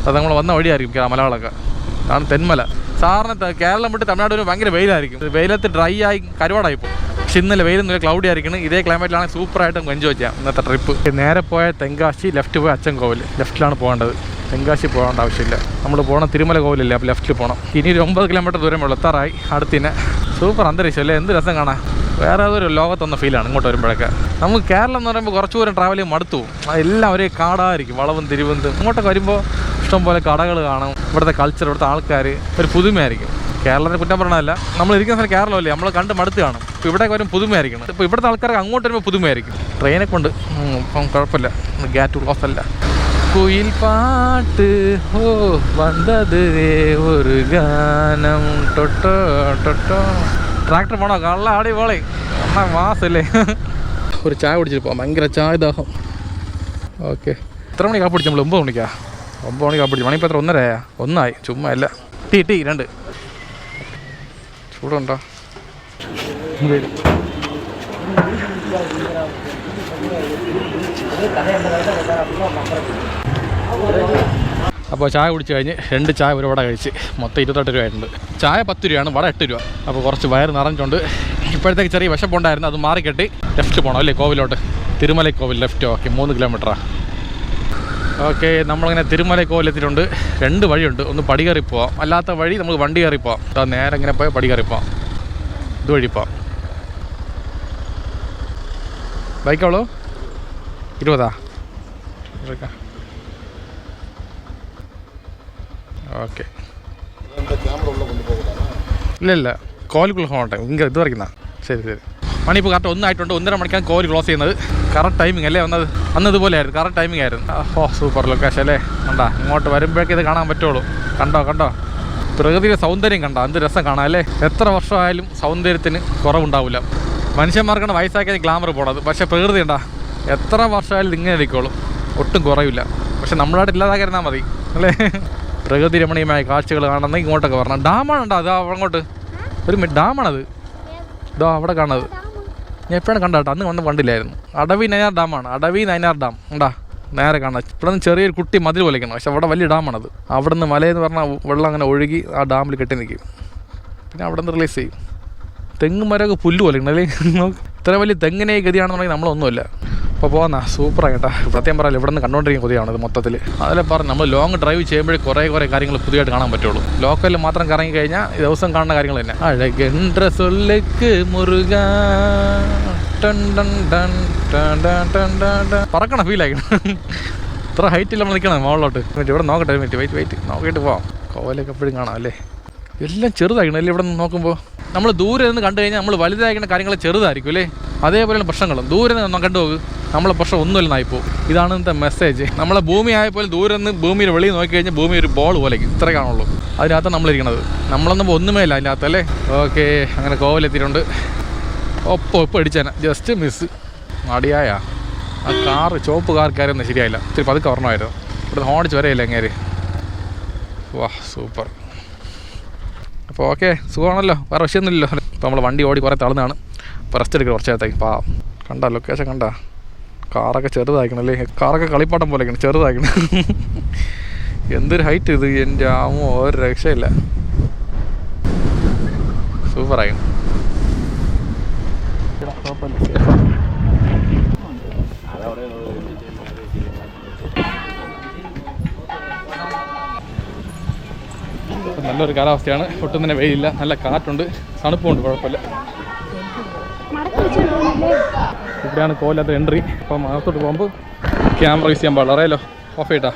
അത് നമ്മൾ വന്ന വഴിയായിരിക്കും ആ മലകളൊക്കെ. അതാണ് തെന്മല. സാറിന് കേരളം വിട്ട് തമിഴ്നാട് ഒരു ഭയങ്കര വെയിലായിരിക്കും. വെയിലത്ത് ഡ്രൈ ആയി കരുവാടായിപ്പോൾ. പക്ഷെ ഇന്നലെ വെയിലൊന്നും ക്ലൗഡി ആയിരിക്കണം. ഇതേ ക്ലൈമറ്റിലാണെങ്കിൽ സൂപ്പറായിട്ട് നമുക്ക് എൻജോയ് ചെയ്യാം ഇന്നത്തെ ട്രിപ്പ്. നേരെ പോയ തെങ്കാശി, ലെഫ്റ്റ് പോയ അച്ചൻകോവിൽ. ലെഫ്റ്റിലാണ് പോകേണ്ടത്. തെങ്കാശി പോകേണ്ട ആവശ്യമില്ല. നമ്മൾ പോകണം തിരുമല കോവിലല്ലേ, അപ്പോൾ ലെഫ്റ്റിൽ പോകണം. ഇനി ഒരു 9 കിലോമീറ്റർ ദൂരം ഉള്ളൂ, എത്താറായി. അടുത്തിനെ സൂപ്പർ അന്തരീക്ഷം അല്ലേ, എന്ത് രസം കാണാൻ. വേറെ ഏതൊരു ലോകത്തൊന്ന ഫീലാണ് ഇങ്ങോട്ട് വരുമ്പോഴൊക്കെ. നമുക്ക് കേരളം എന്ന് പറയുമ്പോൾ കുറച്ച് ദൂരം ട്രാവൽ ചെയ്യും മടുത്തു പോകും. അതെല്ലാം ഒരേ കാടായിരിക്കും, വളവും തിരുവന്തും. ഇങ്ങോട്ടൊക്കെ വരുമ്പോൾ ഇഷ്ടംപോലെ കടകൾ കാണും. ഇവിടുത്തെ കൾച്ചർ, ഇവിടുത്തെ ആൾക്കാർ ഒരു പുതുമയായിരിക്കും. കേരളത്തെ കുറ്റം പറയണമല്ല, നമ്മൾ ഇരിക്കുന്ന സ്ഥലം കേരളമല്ലേ, നമ്മൾ കണ്ട് മടുത്ത് കാണും. ഇപ്പോൾ ഇവിടേക്ക് വരും പുതുമയായിരിക്കണം. ഇപ്പോൾ ഇവിടുത്തെ ആൾക്കാർക്ക് അങ്ങോട്ട് വരുമ്പോൾ പുതുമയായിരിക്കും. ട്രെയിനെ കൊണ്ട് ഇപ്പം കുഴപ്പമില്ല, ഗാറ്റ് ക്ലോസ് അല്ല. കുയിൽ പാട്ട് ഓ വന്നത് ഒരു ഗാനം ടൊട്ടോ ട്രാക്ടർ പോണോ കള്ള ആടി പോളെ എന്നാ മാസല്ലേ. ഒരു ചായ കുടിച്ചിട്ട് പോകാം, ഭയങ്കര ചായ ദാഹം. ഓക്കെ, എത്ര മണി കാപ്പിടിച്ചു നമ്മൾ? 9 മണിക്കാ. 9 മണി കാപ്പിടിച്ചു. മണിപ്പോൾ എത്ര? 1:30 1 ചുമ്മാ അല്ല. ടീ 2 ചൂടുണ്ടോ? അപ്പോൾ ചായ കുടിച്ച് കഴിഞ്ഞ് 2 ചായ ഒരു വട കഴിച്ച് മൊത്തം 28 രൂപ ആയിട്ടുണ്ട്. ചായ 10 രൂപയാണ്, വട 8 രൂപ. അപ്പോൾ കുറച്ച് വയറ് നിറഞ്ഞിട്ടുണ്ട്. ഇപ്പോഴത്തേക്ക് ചെറിയ വിശപ്പുണ്ടായിരുന്നു, അത് മാറിക്കെട്ടി ലെഫ്റ്റ് പോകണം അല്ലേ, കോവിലോട്ട്. തിരുമല കോവിൽ ലെഫ്റ്റ്. ഓക്കെ, 3 കിലോമീറ്ററാണ്. ഓക്കെ, നമ്മളിങ്ങനെ തിരുമല കോവിൽ എത്തിയിട്ടുണ്ട്. 2 വഴിയുണ്ട്. ഒന്ന് പടി കയറി പോവാം, അല്ലാത്ത വഴി നമുക്ക് വണ്ടി കയറി പോവാം. നേരെ ഇങ്ങനെ പോയി പടി കയറി പോവാം, ഇതുവഴി പോവാം. ബൈക്കോളൂ 20 ഓക്കെ. ഇല്ല കോവിലുക്കുള്ള ഫോണോട്ടെ ഇങ്ങനെ ഇത് വരയ്ക്കുന്ന. ശരി. മണി ഇപ്പോൾ കറക്റ്റ് 1 ആയിട്ടുണ്ട്. 1:30 മണിക്കാണ് കോവിൽ ക്ലോസ് ചെയ്യുന്നത്. കറക്റ്റ് ടൈമിംഗ് അല്ലേ വന്നത്? അന്നതുപോലെ ആയിരുന്നു, കറക്റ്റ് ടൈമിംഗ് ആയിരുന്നു. ഓ സൂപ്പർ ലൊക്കേഷൻ അല്ലേ. കണ്ടാ, ഇങ്ങോട്ട് വരുമ്പോഴേക്കും ഇത് കാണാൻ പറ്റുള്ളൂ. കണ്ടോ പ്രകൃതിയുടെ സൗന്ദര്യം കണ്ടോ, എന്ത് രസം കാണാം അല്ലേ. എത്ര വർഷമായാലും സൗന്ദര്യത്തിന് കുറവുണ്ടാവില്ല. മനുഷ്യന്മാർക്കാണ് വയസ്സാക്കിയത് ഗ്ലാമർ പോണത്. പക്ഷേ പ്രകൃതി ഉണ്ടാ എത്ര വർഷമായാലും ഇങ്ങനെ ഇരിക്കുള്ളൂ, ഒട്ടും കുറവില്ല. പക്ഷെ നമ്മളായിട്ട് ഇല്ലാതാക്കിയിരുന്നാൽ മതി അല്ലേ. പ്രകൃതി രമണീയമായ കാഴ്ചകൾ കാണുന്ന ഇങ്ങോട്ടൊക്കെ പറഞ്ഞാൽ ഡാമാണുണ്ടോ? അത് അങ്ങോട്ട് ഒരു ഡാമാണത്. ഇതോ അവിടെ കാണുന്നത് ഞാൻ എപ്പോഴാണ് കണ്ടോ, അന്ന് വന്ന് കണ്ടില്ലായിരുന്നു. അടവി നൈനാർ ഡാമാണ്. അടവി നൈനാർ ഡാം ഉണ്ടാ നേരെ കാണാം. ഇവിടെ നിന്ന് ചെറിയൊരു കുട്ടി മതിൽ പോലെയാണ്, പക്ഷെ അവിടെ വലിയ ഡാമാണത്. അവിടെ നിന്ന് മലയെന്ന് പറഞ്ഞാൽ വെള്ളം അങ്ങനെ ഒഴുകി ആ ഡാമിൽ കെട്ടി നിൽക്കും. പിന്നെ അവിടെ നിന്ന് റിലീസ് ചെയ്യും. തെങ്ങ് മരമൊക്കെ പുല്ല് പോലെ ഉണ്ടല്ലേ. ഇത്ര വലിയ തെങ്ങിനെ ഗതിയാണെന്നുണ്ടെങ്കിൽ നമ്മളൊന്നുമില്ല. അപ്പോൾ പോകുന്ന സൂപ്പറാണ് കേട്ടോ. പ്രത്യേകം പറയാം, ഇവിടെ നിന്ന് കണ്ടുകൊണ്ടിരിക്കുന്ന കൊതിയാണ് ഇത് മൊത്തത്തിൽ. അതിലെ പറഞ്ഞു നമ്മൾ ലോങ് ഡ്രൈവ് ചെയ്യുമ്പോഴേ കുറേ കാര്യങ്ങൾ പുതിയതായിട്ട് കാണാൻ പറ്റുള്ളൂ. ലോക്കലിൽ മാത്രം കറങ്ങി കഴിഞ്ഞാൽ ദിവസം കാണുന്ന കാര്യങ്ങൾ തന്നെ. അഴകെன்ற சொல்லுக்கு മുറുക പറക്കണ ഫീലായിക്കണം. ഇത്ര ഹൈറ്റിൽ നമ്മൾ നിൽക്കണം മുകളിലോട്ട്. ഇവിടെ നോക്കട്ടെ, വെയിറ്റ് നോക്കിയിട്ട് പോവാം. കോവിലൊക്കെ എപ്പോഴും കാണാം അല്ലേ. എല്ലാം ചെറുതായിരിക്കണം അല്ലേ ഇവിടെ നിന്ന് നോക്കുമ്പോൾ. നമ്മൾ ദൂരെ നിന്ന് കണ്ടു കഴിഞ്ഞാൽ നമ്മൾ വലുതായിരിക്കുന്ന കാര്യങ്ങൾ ചെറുതായിരിക്കും അല്ലേ. അതേപോലെയാണ് പ്രശ്നങ്ങളും. ദൂരെ നിന്ന് കണ്ടു നോക്ക്, നമ്മളെ പ്രശ്നം ഒന്നുമില്ലെന്നായിപ്പോവും. ഇതാണ് ഇന്നത്തെ മെസ്സേജ്. നമ്മളെ ഭൂമി ആയപ്പോൾ ദൂരെ നിന്ന് ഭൂമിയിൽ വെളിയിൽ നോക്കിക്കഴിഞ്ഞാൽ ഭൂമി ഒരു ബോൾ പോലെ ഇത്ര കാണുള്ളൂ. അതിനകത്ത് നമ്മളിരിക്കണത്. നമ്മളൊന്നും ഒന്നുമേ ഇല്ല അതിൻ്റെ അകത്തല്ലേ. ഓക്കെ, അങ്ങനെ കോവിലെത്തിയിട്ടുണ്ട്. ഒപ്പം അടിച്ചാൽ ജസ്റ്റ് മിസ്. മടിയായ ആ കാറ്, ചുവപ്പ് കാർക്കാരൊന്നും ശരിയായില്ല. ഇത്തിരി പതുക്കെ ഓർമ്മമായിരുന്നു. ഇവിടെ ഹോണിച്ച് വരെയില്ല എങ്ങനെ. വാ സൂപ്പർ. അപ്പോൾ ഓക്കെ, സുഖമാണല്ലോ, വേറെ വിഷയമൊന്നുമില്ലല്ലോ. അപ്പോൾ നമ്മൾ വണ്ടി ഓടി കുറേ തളർന്നാണ്. അപ്പോൾ റെസ്റ്റ് എടുക്കുക കുറച്ച് നേരത്തേക്ക്. കണ്ട ലൊക്കേഷൻ കണ്ട, കാറൊക്കെ ചെറുതാക്കണല്ലേ. കാറൊക്കെ കളിപ്പാട്ടം പോലെ ചെറുതാക്കണം. എന്തൊരു ഹൈറ്റ് ഇത്, എൻ്റെ ആമോ ഒരു രക്ഷയില്ല. സൂപ്പറായി. നല്ലൊരു കാലാവസ്ഥയാണ്, ഒട്ടും തന്നെ വെയിലില്ല, നല്ല കാറ്റുണ്ട്, തണുപ്പുണ്ട്, കുഴപ്പമില്ല. ഇവിടെയാണ് കോവിലത്തെ എൻട്രി. അപ്പം അകത്തോട്ട് പോകുമ്പോൾ ക്യാമറ യൂസ് ചെയ്യാൻ പാടില്ല, അറിയാലോ. ഓഫ് ചെയ്യട്ടാ.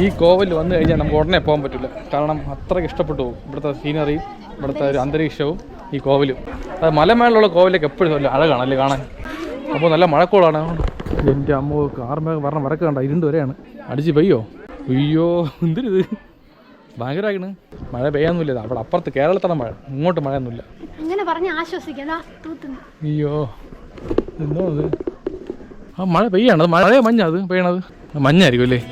ഈ കോവിൽ വന്നു കഴിഞ്ഞാൽ നമുക്ക് ഉടനെ പോകാൻ പറ്റില്ല. കാരണം അത്രയ്ക്ക് ഇഷ്ടപ്പെട്ടു പോകും ഇവിടുത്തെ സീനറിയും ഇവിടുത്തെ ഒരു അന്തരീക്ഷവും ഈ കോവിലും. അത് മലമേലുള്ള കോവിലൊക്കെ എപ്പോഴും നല്ല അഴകാണ് അല്ലേ കാണാൻ. അപ്പോൾ നല്ല മഴക്കോളാണ്. എൻ്റെ അമ്മ കാർമേഘ പറഞ്ഞ വരക്ക് കണ്ട ഇരുണ്ട് വരെയാണ്. അടിച്ച് പെയ്യോ? അയ്യോ എന്തിനിത്, ഭയങ്കരമായിക്കണ്. മഴ പെയ്യാന്നൊന്നുമില്ല. അവിടെ അപ്പുറത്ത് കേരളത്തിലാണ് മഴ, ഇങ്ങോട്ട് മഴയൊന്നുമില്ല. അയ്യോ എന്തോ അത്. ആ മഴ പെയ്യാണ്. അത് മഴയോ മഞ്ഞ അത് പെയ്യണത്? മഞ്ഞായിരിക്കും അല്ലേ.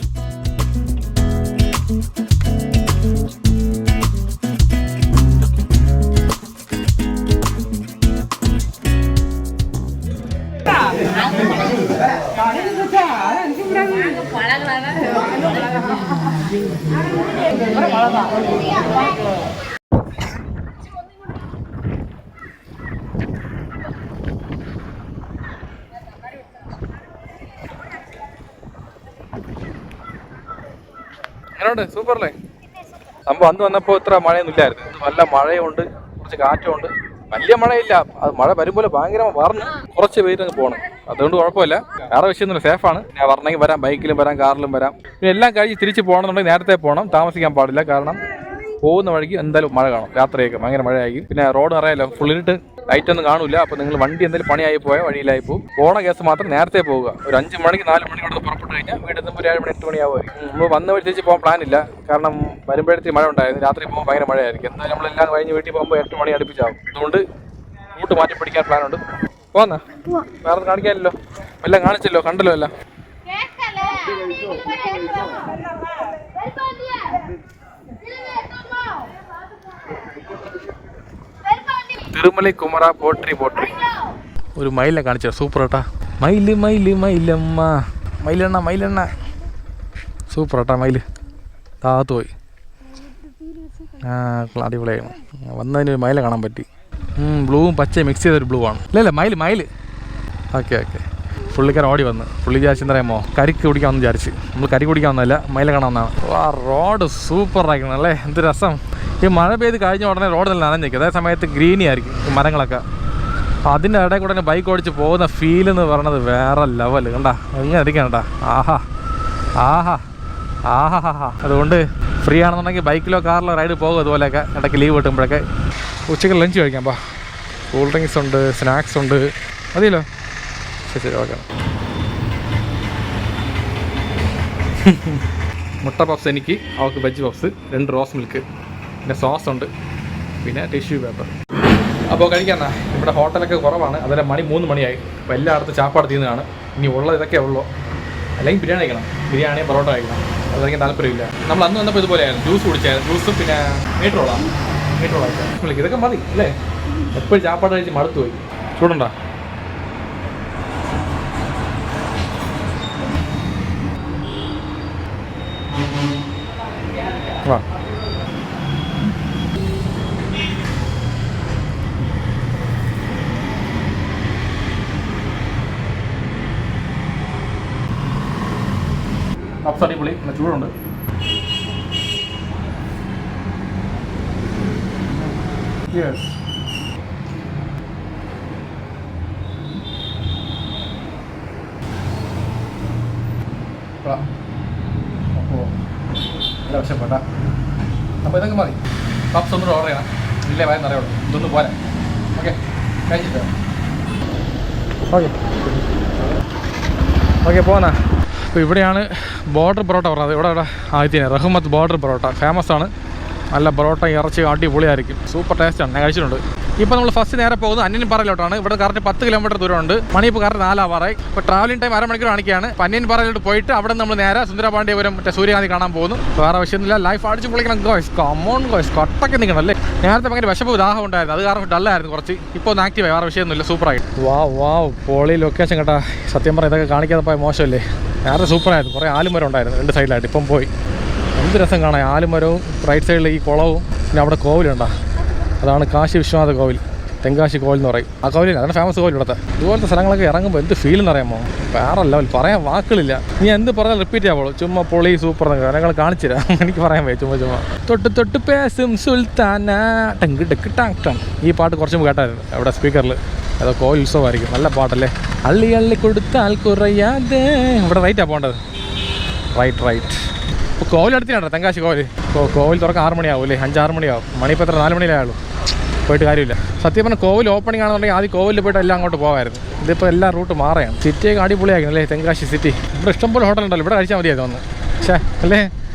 എങ്ങനെയുണ്ട്? സൂപ്പറല്ലേ സംഭവം. അന്ന് വന്നപ്പോൾ ഇത്ര മഴയൊന്നും ഇല്ലായിരുന്നു. നല്ല മഴയുണ്ട്, കുറച്ച് കാറ്റുമുണ്ട്. വലിയ മഴയില്ല, അത് മഴ വരുമ്പോൾ ഭയങ്കര പറഞ്ഞ് കുറച്ച് പേര് പോകണം. അതുകൊണ്ട് കുഴപ്പമില്ല, വേറെ വിഷയമൊന്നുമില്ല, സേഫാണ്. ഞാൻ പറഞ്ഞെങ്കിൽ വരാം, ബൈക്കിലും വരാം, കാറിലും വരാം. പിന്നെ എല്ലാം കഴിഞ്ഞ് തിരിച്ച് പോകണമെന്നുണ്ടെങ്കിൽ നേരത്തെ പോകണം, താമസിക്കാൻ പാടില്ല. കാരണം പോകുന്ന വഴിക്ക് എന്തായാലും മഴ കാണും, രാത്രിയൊക്കെ ഭയങ്കര മഴയായിരിക്കും. പിന്നെ റോഡ് അറിയാലോ, ഫുള്ളിട്ട് ലൈറ്റ് ഒന്നും കാണില്ല. അപ്പോൾ നിങ്ങൾ വണ്ടി എന്തെങ്കിലും പണിയായി പോയാൽ വഴിയിലായി പോകും. പോണ കേസ് മാത്രം നേരത്തെ പോവുക. ഒരു 5 മണിക്ക് 4 മണിക്കൂടെ പുറപ്പെട്ട് കഴിഞ്ഞാൽ വീട്ടിൽ നിന്ന് ഒരു 7 മണി 8 മണിയാവുമായിരിക്കും. നമ്മൾ വന്ന വഴി തിരിച്ച് പോകാൻ പ്ലാനില്ല. കാരണം വരുമ്പോഴത്തേക്ക് മഴ ഉണ്ടായിരുന്നു, രാത്രി പോകുമ്പോൾ ഭയങ്കര മഴയായിരിക്കും. എന്തായാലും നമ്മളെല്ലാം കഴിഞ്ഞ് വീട്ടിൽ പോകുമ്പോൾ 8 മണി അടുപ്പിച്ചാവും. അതുകൊണ്ട് റൂട്ട് മാറ്റി പിടിക്കാൻ പ്ലാനുണ്ട്. പോന്നാ, വേറെ കാണിക്കാനില്ലല്ലോ, എല്ലാം കാണിച്ചല്ലോ, കണ്ടല്ലോ എല്ലാം. തിരുമലൈ കുമര പോട്രി ഒരു മയിലിനെ കാണിച്ച സൂപ്പർ കേട്ടാ. മയില് മയില് മയിലമ്മ, മയിലെണ്ണ സൂപ്പർ കേട്ടാ. മയില് താത്തു പോയി. അടിപൊളിയായിരുന്നു. വന്നതിന് മയിലെ കാണാൻ പറ്റി. ബ്ലൂവും പച്ചയും മിക്സ് ചെയ്തൊരു ബ്ലൂ ആണ്. ഇല്ല മയില്. ഓക്കെ പുള്ളിക്കാരൻ ഓടി വന്ന്, പുള്ളി വിചാരിച്ചു എന്താ പറയുമോ കരിക്ക് കുടിക്കാമെന്ന് വിചാരിച്ച്. നമ്മൾ കരി കുടിക്കാൻ വന്നല്ല, മയിലെ കാണാൻ വന്നതാണ്. ആ റോഡ് സൂപ്പറായിരിക്കണം അല്ലേ, എന്ത് രസം. ഈ മഴ പെയ്ത് കഴിഞ്ഞ ഉടനെ റോഡ് നല്ല നനഞ്ഞിരിക്കും. അതേ സമയത്ത് ഗ്രീനി ആയിരിക്കും ഈ മരങ്ങളൊക്കെ. അപ്പോൾ അതിൻ്റെ ഇടയിൽ കൂടെ ബൈക്ക് ഓടിച്ച് പോകുന്ന ഫീലെന്ന് പറയണത് വേറെ ലെവൽ. കണ്ടാ ഇങ്ങനെ ഇരിക്കണം കേട്ടാ. ആഹാ. അതുകൊണ്ട് ഫ്രീ ആണെന്നുണ്ടെങ്കിൽ ബൈക്കിലോ കാറിലോ റൈഡ് പോകും. അതുപോലെയൊക്കെ ഇടയ്ക്ക് ലീവ് കിട്ടുമ്പോഴൊക്കെ. ഉച്ചയ്ക്ക് ലഞ്ച് കഴിക്കാം. കൂൾ ഡ്രിങ്ക്സ് ഉണ്ട്, സ്നാക്സ് ഉണ്ട്, മതിയല്ലോ. ശരി ഓക്കെ. മുട്ട പഫ്സ് എനിക്ക്, അവൾക്ക് വെജ് പഫ്സ്, 2 റോസ് മിൽക്ക്, പിന്നെ സോസ് ഉണ്ട്, പിന്നെ ടിഷ്യൂ പേപ്പർ. അപ്പോൾ കഴിക്കാന്നാ. ഇവിടെ ഹോട്ടലൊക്കെ കുറവാണ്, അതുപോലെ 3 മണിയായി. അപ്പോൾ എല്ലായിടത്തും ചാപ്പാട് തീർന്നതാണ്. ഇനി ഉള്ളത് ഇതൊക്കെ ഉള്ളൂ. അല്ലെങ്കിൽ ബിരിയാണി കഴിക്കണം, ബിരിയാണി പൊറോട്ട കഴിക്കണം. അത് കഴിക്കാൻ താല്പര്യമില്ല. നമ്മൾ അന്ന് വന്നപ്പോൾ ഇതുപോലെയായിരുന്നു, ജ്യൂസ് കുടിച്ചായിരുന്നു. ജ്യൂസും പിന്നെ മീറ്റ് റോളാണ്. ഇതൊക്കെ മതി അല്ലേ. എപ്പോഴും ചാപ്പാട് കഴിച്ച് മടുത്തു പോയി. ചൂടുണ്ടോ? വാ. പപ്സ് അടിപൊളി, പിന്നെ ചൂടുണ്ട്. യെസ് അപ്പോൾ നല്ല വിഷപ്പെട്ടാ. അപ്പോൾ ഇതൊക്കെ മതി. പപ്സ് ഒന്നും ഓർഡർ ചെയ്യണം. ഇല്ലേ വയന്ന് അറിയുള്ളൂ. ഇതൊന്നും പോരാ. ഓക്കെ കഴിച്ചിട്ട് ഓക്കെ പോകുന്ന. അപ്പോൾ ഇവിടെയാണ് ബോർഡർ പൊറോട്ട പറഞ്ഞത്. ഇവിടെ ആദ്യത്തിന് റഹ്മത്ത് ബോർഡർ പൊറോട്ട ഫേമസ് ആണ്. നല്ല പൊറോട്ട ഇറച്ചി അടിപൊളിയായിരിക്കും. സൂപ്പർ ടേസ്റ്റാണ്. ഞാൻ കഴിച്ചിട്ടുണ്ട്. ഇപ്പോൾ നമ്മൾ ഫസ്റ്റ് നേരെ പോകുന്നത് അന്യൻ പാറയിലോട്ടാണ്. ഇവിടെ കറക്റ്റ് 10 കിലോമീറ്റർ ദൂരമുണ്ട്. മണി ഇപ്പോൾ കറക്റ്റ് 4 ആവാറായി. ഇപ്പോൾ ട്രാവലിംഗ് ടൈം അരമണിക്കൂർ കാണിക്കുകയാണ്. അന്യൻ പാറയിലോട്ട് പോയിട്ട് അവിടെ നമ്മൾ നേരെ സുന്ദരപാണ്ഡ്യപുരം മറ്റേ സൂര്യകാന്തി കാണാൻ പോകുന്നു. വേറെ വിഷയമൊന്നുമില്ല. ലൈഫ് അടിച്ച് പൊളിക്കണം ഗോയ്സ്. കമോൺ ഗോയ്സ്. കട്ടൊക്കെ നിൽക്കണം അല്ലേ. നേരത്തെ ഭയങ്കര വിശപ്പ് ദാഹം ഉണ്ടായിരുന്നു. അത് കാരണം ഡല്ലായിരുന്നു കുറച്ച്. ഇപ്പോൾ ഒന്ന് ആക്റ്റീവായി. വേറെ വിഷയമൊന്നുമില്ല. സൂപ്പറായി. വാ പൊളി ലൊക്കേഷൻ കേട്ടാ. സത്യം പറഞ്ഞാൽ ഇതൊക്കെ കാണിക്കാതെ പോയ മോശമല്ലേ. നേരത്തെ സൂപ്പറായിരുന്നു. കുറേ ആലുമരം ഉണ്ടായിരുന്നു 2 സൈഡിലായിട്ട്. ഇപ്പം പോയി. എന്ത് രസം കാണാം. ആലുമരവും റൈറ്റ് സൈഡിൽ ഈ കുളവും പിന്നെ അവിടെ കോവിലുണ്ടോ. അതാണ് കാശി വിശ്വനാഥ കോവിൽ. തെങ്കാശി കോവിൽ എന്ന് പറയും. ആ കോവിലില്ല. അതാണ് ഫേമസ് കോവിൽ ഇവിടുത്തെ. ഇതുപോലത്തെ സ്ഥലങ്ങളൊക്കെ ഇറങ്ങുമ്പോൾ എന്ത് ഫീൽ എന്ന് അറിയാമോ. വേറെ ലെവൽ. പറയാൻ വാക്കുകളില്ല. നീ എന്ത് പറഞ്ഞാൽ റിപ്പീറ്റ് ആവുള്ളൂ. ചുമ്മാ പൊളി സൂപ്പർ കാര്യങ്ങൾ കാണിച്ചു തരാം. എനിക്ക് പറയാൻ വയ്യ. ചുമ്മാ തൊട്ട് പേസും സുൽത്താന ടങ്ക് ഡെക്ക് ടാങ് ടങ്. ഈ പാട്ട് കുറച്ചും കേട്ടായിരുന്നു അവിടെ സ്പീക്കറിൽ. അതോ കോവിൽ ഉത്സവമായിരിക്കും. നല്ല പാട്ടല്ലേ. അള്ളി കൊടുത്താൽ കുറയാതെ. ഇവിടെ റൈറ്റാണ് പോകേണ്ടത്. റൈറ്റ്. ഇപ്പോൾ കോവിൽ അടുത്തിനാണ് തെങ്കാശി കോവിൽ. ഇപ്പോൾ കോവിൽ തുറക്കാൻ 6 മണിയാവും അല്ലേ. 5-6 മണിയാവും. മണി ഇപ്പോൾ എത്ര 4 മണിയിലായുള്ളൂ. പോയിട്ട് കാര്യമില്ല. സത്യം പറഞ്ഞാൽ കോവിൽ ഓപ്പണിംഗ് ആണെന്നുണ്ടെങ്കിൽ ആദ്യം കോവിലിൽ പോയിട്ട് എല്ലാം അങ്ങോട്ട് പോകാമായിരുന്നു. ഇതിപ്പോൾ എല്ലാ റൂട്ട് മാറുകയാണ്. സിറ്റിയൊക്കെ അടിപൊളിയായിരുന്നു അല്ലേ തെങ്കാശി സിറ്റി. ഇവിടെ ഇഷ്ടംപോലെ ഹോട്ടലുണ്ടല്ലോ. ഇവിടെ കഴിച്ചാൽ മതിയായിരുന്നു ഒന്ന്. പക്ഷേ അല്ലേ.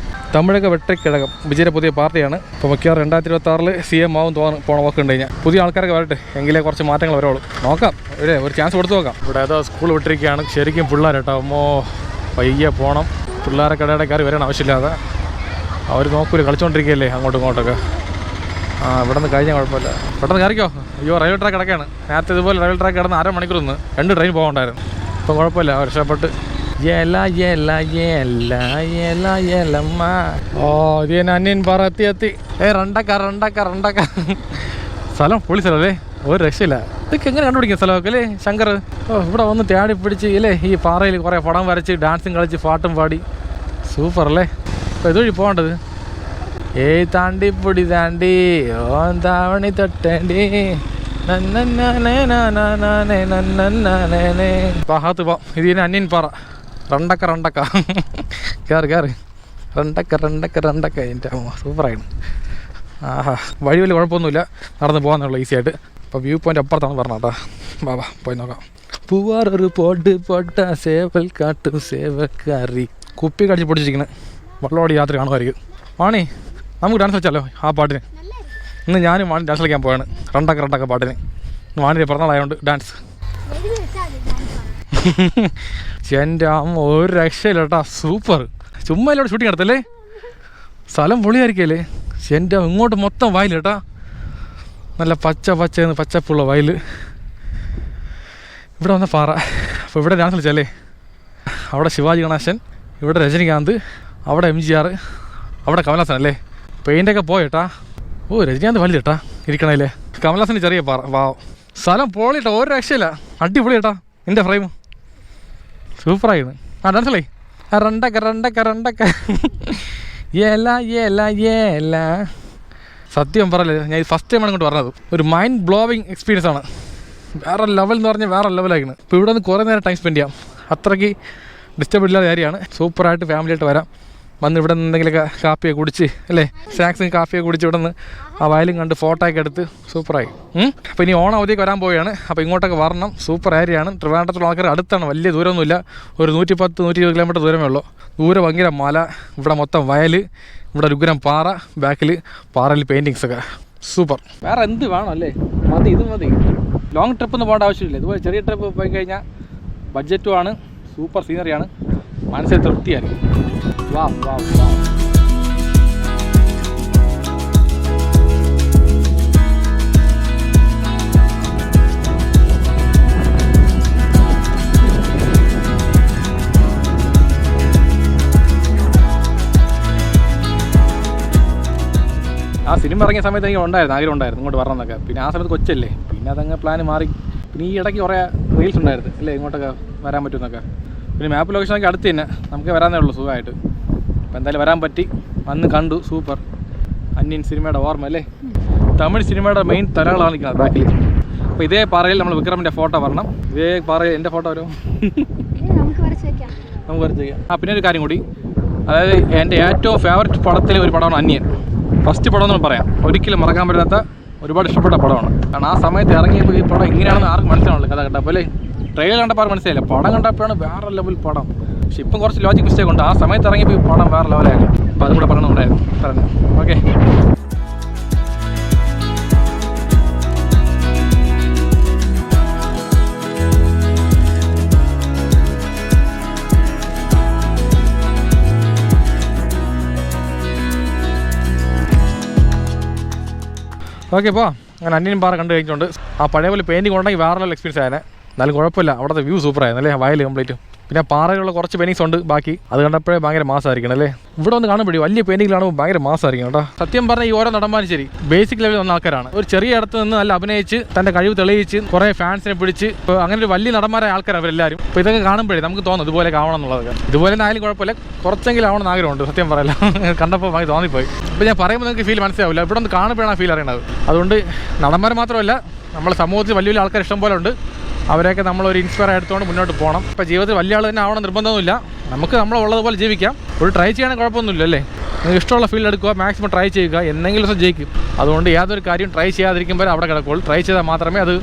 തമിഴക വെട്ടിക്കിഴകം വിജയുടെ പുതിയ പാർട്ടിയാണ്. ഇപ്പോൾ മിക്കവാറും 2026 CM ആവും പോകണ നോക്കുന്നുണ്ട് കഴിഞ്ഞാൽ. പുതിയ ആൾക്കാരൊക്കെ വരട്ടെ. എങ്കിലേ കുറച്ച് മാറ്റങ്ങൾ വരുള്ളൂ. നോക്കാം. ഇവിടെ ഒരു ചാൻസ് കൊടുത്തു നോക്കാം. ഇവിടെ ഏതോ സ്കൂൾ വിട്ടിരിക്കുകയാണ്. ശരിക്കും പിള്ളേർ കേട്ടോ. പയ്യെ പോകണം. പിള്ളേരെ കടയുടെ കയറി വരണം ആവശ്യമില്ലാതെ. അവർ നോക്കൂല. കളിച്ചുകൊണ്ടിരിക്കുകയല്ലേ അങ്ങോട്ടും ഇങ്ങോട്ടൊക്കെ. ഇവിടെ നിന്ന് കഴിഞ്ഞാൽ കുഴപ്പമില്ല. പെട്ടെന്ന് കയറിക്കോ. അയ്യോ റെയിൽവേ ട്രാക്ക് കിടക്കുകയാണ്. നേരത്തെ ഇതുപോലെ റെയിൽവേ ട്രാക്ക് കിടന്ന് 1/2 മണിക്കൂർ 2 ട്രെയിൻ പോകണ്ടായിരുന്നു. ഇപ്പം കുഴപ്പമില്ല. രക്ഷപ്പെട്ട് ഇത് തന്നെ അന്യൻ പാറ എത്തി. രണ്ടക്ക സ്ഥലം പൊളി സ്ഥലമല്ലേ. ഒരു രക്ഷയില്ല. ഇതൊക്കെ എങ്ങനെ കണ്ടുപിടിക്കും സ്ഥലമൊക്കെ അല്ലേ ശങ്കർ. ഇവിടെ വന്ന് തേടി പിടിച്ച് അല്ലേ. ഈ പാറയിൽ കുറേ പടം വരച്ച് ഡാൻസും കളിച്ച് പാട്ടും പാടി സൂപ്പർ അല്ലേ. അപ്പോൾ ഇതുവഴി പോകേണ്ടത്. താണ്ടി താവണി തൊട്ടേണ്ടി ഭാഗത്ത് പോവാം. ഇത് തന്നെ അന്യൻ പാറ. രണ്ടക്ക കയറി രണ്ടക്ക എൻ്റെ സൂപ്പറായിരുന്നു. വഴി വലിയ കുഴപ്പമൊന്നുമില്ല. നടന്ന് പോകാന്നുള്ള ഈസി ആയിട്ട്. അപ്പോൾ വ്യൂ പോയിൻ്റ് അപ്പുറത്താണ് പറഞ്ഞത് കേട്ടോ. ബാബാ പോയി നോക്കാം. പൂവാറൊരു പോട്ട സേവൽ കാട്ടും സേവക്കാരി. കുപ്പി കടിച്ച് പൊടിച്ചിരിക്കുന്നത്. വെള്ളോടി യാത്ര കാണുമായിരിക്കും. വാണി നമുക്ക് ഡാൻസ് കളിച്ചാലോ ആ പാട്ടിന്. ഇന്ന് ഞാനും വാണി ഡാൻസ് കളിക്കാൻ പോവാണ്. രണ്ടക്ക പാട്ടിന്. വാണിയുടെ പിറന്നാളായതുകൊണ്ട് ഡാൻസ്. എൻ്റെ അമ്മ ഒരു രക്ഷയില്ല കേട്ടോ. സൂപ്പർ. ചുമ്മാ ഇല്ലോടെ ഷൂട്ടിങ് എടുത്തല്ലേ. സ്ഥലം പൊളിയായിരിക്കല്ലേ. എൻ്റെ ഇങ്ങോട്ട് മൊത്തം വയൽ കേട്ടാ. നല്ല പച്ചപ്പുള്ള വയൽ. ഇവിടെ വന്ന പാറ. അപ്പോൾ ഇവിടെ ഡാൻസ് കളിച്ചല്ലേ. അവിടെ ശിവാജി ഗണേശൻ, ഇവിടെ രജനികാന്ത്, അവിടെ MGR, അവിടെ കമലഹാസൻ അല്ലേ. പെയിൻ്റൊക്കെ പോയേട്ടാ. രജനികാന്ത് വലിയ ചേട്ടാ ഇരിക്കണല്ലേ. കമലഹാസന് ചെറിയ പാറ. വാവ്. സ്ഥലം പൊളിയിട്ടാ. ഒരു രക്ഷയില്ല. അടിപൊളി ചേട്ടാ. എൻ്റെ ഫ്രെയിം സൂപ്പറായിരുന്നു. ഡാൻസ് കളി. രണ്ടക്ക സത്യം പറയല്ലേ. ഞാൻ ഫസ്റ്റ് ടൈമാണ് ഇങ്ങോട്ട് പറഞ്ഞത്. ഒരു മൈൻഡ് ബ്ലോവിങ് എക്സ്പീരിയൻസ് ആണ്. വേറെ ലെവൽ എന്ന് പറഞ്ഞാൽ വേറെ ലെവലായിരുന്നു. ഇപ്പോൾ ഇവിടെ നിന്ന് കുറേ നേരം ടൈം സ്പെൻഡ് ചെയ്യാം. അത്രയ്ക്ക് ഡിസ്റ്റർബ് ഇല്ലാത്ത കാര്യമാണ്. സൂപ്പറായിട്ട് ഫാമിലിയായിട്ട് വരാം. വന്ന് ഇവിടെ നിന്ന് എന്തെങ്കിലുമൊക്കെ കാപ്പിയൊക്കെ കുടിച്ച് അല്ലേ. സ്നാക്സും കാപ്പിയൊക്കെ കുടിച്ച് ഇവിടെ നിന്ന് ആ വയലും കണ്ട് ഫോട്ടോ ഒക്കെ എടുത്ത് സൂപ്പറായി. അപ്പോൾ ഇനി ഓണം അവധിക്ക് വരാൻ പോവുകയാണ്. അപ്പോൾ ഇങ്ങോട്ടൊക്കെ വരണം. സൂപ്പർ ഏരിയയാണ്. ട്രിവാൻഡ്രത്തുള്ള ആൾക്കാർ അടുത്താണ്. വലിയ ദൂരമൊന്നുമില്ല. ഒരു 110-120 കിലോമീറ്റർ ദൂരമേ ഉള്ളൂ. ദൂരെ ഭയങ്കര മല. ഇവിടെ മൊത്തം വയൽ. ഇവിടെ ഒരു ഉഗ്രം പാറ. ബാക്കിൽ പാറയിൽ പെയിൻറ്റിങ്സൊക്കെ സൂപ്പർ. വേറെ എന്ത് വേണം അല്ലേ. ഇത് മതി. ലോങ് ട്രിപ്പൊന്നും പോകേണ്ട ആവശ്യമില്ല. ഇതുപോലെ ചെറിയ ട്രിപ്പ് പോയി കഴിഞ്ഞാൽ ബഡ്ജറ്റുമാണ്. സൂപ്പർ സീനറിയാണ്. മനസ്സിൽ തൃപ്തിയായിരിക്കും. വാ. ആ സിനിമ ഇറങ്ങിയ സമയത്ത് എനിക്ക് ആഗ്രഹം ഉണ്ടായിരുന്നു ഇങ്ങോട്ട് വരണം എന്നൊക്കെ. പിന്നെ ആ സമയത്ത് കൊച്ചല്ലേ. പിന്നെ അതങ്ങ് പ്ലാൻ മാറി. പിന്നെ ഈ ഇടയ്ക്ക് കുറേ റീൽസ് ഉണ്ടായിരുന്നു അല്ലേ ഇങ്ങോട്ടൊക്കെ വരാൻ പറ്റുമെന്നൊക്കെ. പിന്നെ മാപ്പ് ലൊക്കേഷനൊക്കെ അടുത്ത് തന്നെ. നമുക്ക് വരാനേ ഉള്ളൂ സുഖമായിട്ട്. അപ്പോൾ എന്തായാലും വരാൻ പറ്റി. വന്ന് കണ്ടു. സൂപ്പർ. അന്യൻ സിനിമയുടെ ഓർമ്മ അല്ലേ. തമിഴ് സിനിമയുടെ മെയിൻ തലകളാണ് നിൽക്കുന്നത് ബാക്കിൽ. അപ്പോൾ ഇതേ പാറയിൽ നമ്മൾ വിക്രമിൻ്റെ ഫോട്ടോ വരണം. ഇതേ പാറയിൽ എൻ്റെ ഫോട്ടോ വരും. നമുക്ക് വരച്ച് ചെയ്യാം. പിന്നെ ഒരു കാര്യം കൂടി, അതായത് എൻ്റെ ഏറ്റവും ഫേവററ്റ് പടത്തിലെ ഒരു പടമാണ് അന്യൻ. ഫസ്റ്റ് പടം എന്ന് പറയാം, ഒരിക്കലും മറക്കാൻ പറ്റാത്ത ഒരുപാട് ഇഷ്ടപ്പെട്ട പടമാണ്. കാരണം ആ സമയത്ത് ഇറങ്ങിയപ്പോൾ ഈ പടം എങ്ങനെയാണെന്ന് ആർക്കും മനസ്സിലാവുള്ളൂ. കഥ കണ്ടപ്പോൾ അല്ലേ, ട്രെയിലർ കണ്ടപ്പോൾ മനസ്സിലായില്ല, പടം കണ്ടപ്പോഴാണ് വേറെ ലെവൽ പടം. പക്ഷെ ഇപ്പം കുറച്ച് ലോജിക് മിസ്റ്റേക്ക് ഉണ്ട്. ആ സമയത്ത് ഇറങ്ങിയപ്പോൾ ഈ പടം വേറെ ലെവലായിരുന്നു. അപ്പോൾ അതും കൂടെ പറയണമെന്നുണ്ടായിരുന്നു പറഞ്ഞു. ഓക്കെ, ഓക്കെ ഇപ്പോൾ അങ്ങനെ അന്യൻ പാറ കണ്ടു കഴിഞ്ഞിട്ടുണ്ട്. ആ പഴയ പോലെ പെയിൻറ്റിങ് ഉണ്ടെങ്കിൽ വേറെ ലെവൽ എക്സ്പീരിയൻസ് ആയതിനെ. എന്നാലും കുഴപ്പമില്ല, അവിടുത്തെ വ്യൂ സൂപ്പറായിരുന്നു അല്ലേ, വയൽ കംപ്ലീറ്റും. പിന്നെ പാറയിലുള്ള കുറച്ച് പെയിൻറ്റിങ്സ് ഉണ്ട് ബാക്കി, അത് കണ്ടപ്പോഴേ ഭയങ്കര മാസമായിരിക്കണം അല്ലേ. ഇവിടെ ഒന്ന് കാണുമ്പോഴേ വലിയ പെയിൻറ്റിങ്ങിലാണ് ഭയങ്കര മാസമായിരിക്കും കേട്ടോ. സത്യം പറഞ്ഞാൽ ഈ ഓരോ നടന്മാരും ശരി ബേസിക് ലെവലിൽ വന്ന ആൾക്കാരാണ്. ഒരു ചെറിയ ഇടത്ത് നിന്ന് നല്ല അഭിനയിച്ച് തൻ്റെ കഴിവ് തെളിയിച്ച് കുറേ ഫാൻസിനെ പിടിച്ച് ഇപ്പോൾ അങ്ങനെ ഒരു വലിയ നടന്മാരായ ആൾക്കാർ അവരെല്ലാവരും. ഇപ്പോൾ ഇതൊക്കെ കാണുമ്പോഴേ നമുക്ക് തോന്നും ഇതുപോലെ ആവണം എന്നുള്ളതൊക്കെ. ഇതുപോലെ ആയാലും കുഴപ്പമില്ല, കുറച്ചെങ്കിലും ആവണമെന്ന് ആഗ്രഹമുണ്ട്. സത്യം പറയല്ല, കണ്ടപ്പോൾ ഭയങ്കര തോന്നിപ്പോയി. ഇപ്പോൾ ഞാൻ പറയുമ്പോൾ നിങ്ങൾക്ക് ഫീൽ മനസ്സിലാവില്ല, ഇവിടെ ഒന്ന് കാണുമ്പോഴാണ് ഫീൽ അറിയണത്. അതുകൊണ്ട് നടന്മാർ മാത്രമല്ല, നമ്മുടെ സമൂഹത്തിൽ വലിയ വലിയ ആൾക്കാർ ഇഷ്ടം പോലെ ഉണ്ട്. അവരെയൊക്കെ നമ്മളൊരു ഇൻസ്പയർ എടുത്തുകൊണ്ട് മുന്നോട്ട് പോകണം. ഇപ്പോൾ ജീവിതത്തിൽ വലിയ ആൾ തന്നെ ആവണം നിർബന്ധമൊന്നുമില്ല, നമുക്ക് നമ്മളുള്ളതുപോലെ ജീവിക്കാം. ഒരു ട്രൈ ചെയ്യണമെങ്കിൽ കുഴപ്പമൊന്നുമില്ല അല്ലേ. നിങ്ങൾക്ക് ഇഷ്ടമുള്ള ഫീൽഡ് എടുക്കുക, മാക്സിമം ട്രൈ ചെയ്യുക, എന്തെങ്കിലും ദിവസം ജയിക്കും. അതുകൊണ്ട് യാതൊരു കാര്യം ട്രൈ ചെയ്യാതിരിക്കുമ്പോൾ അവിടെ കിടക്കുള്ളൂ. ട്രൈ ചെയ്താൽ മാത്രമേ അത്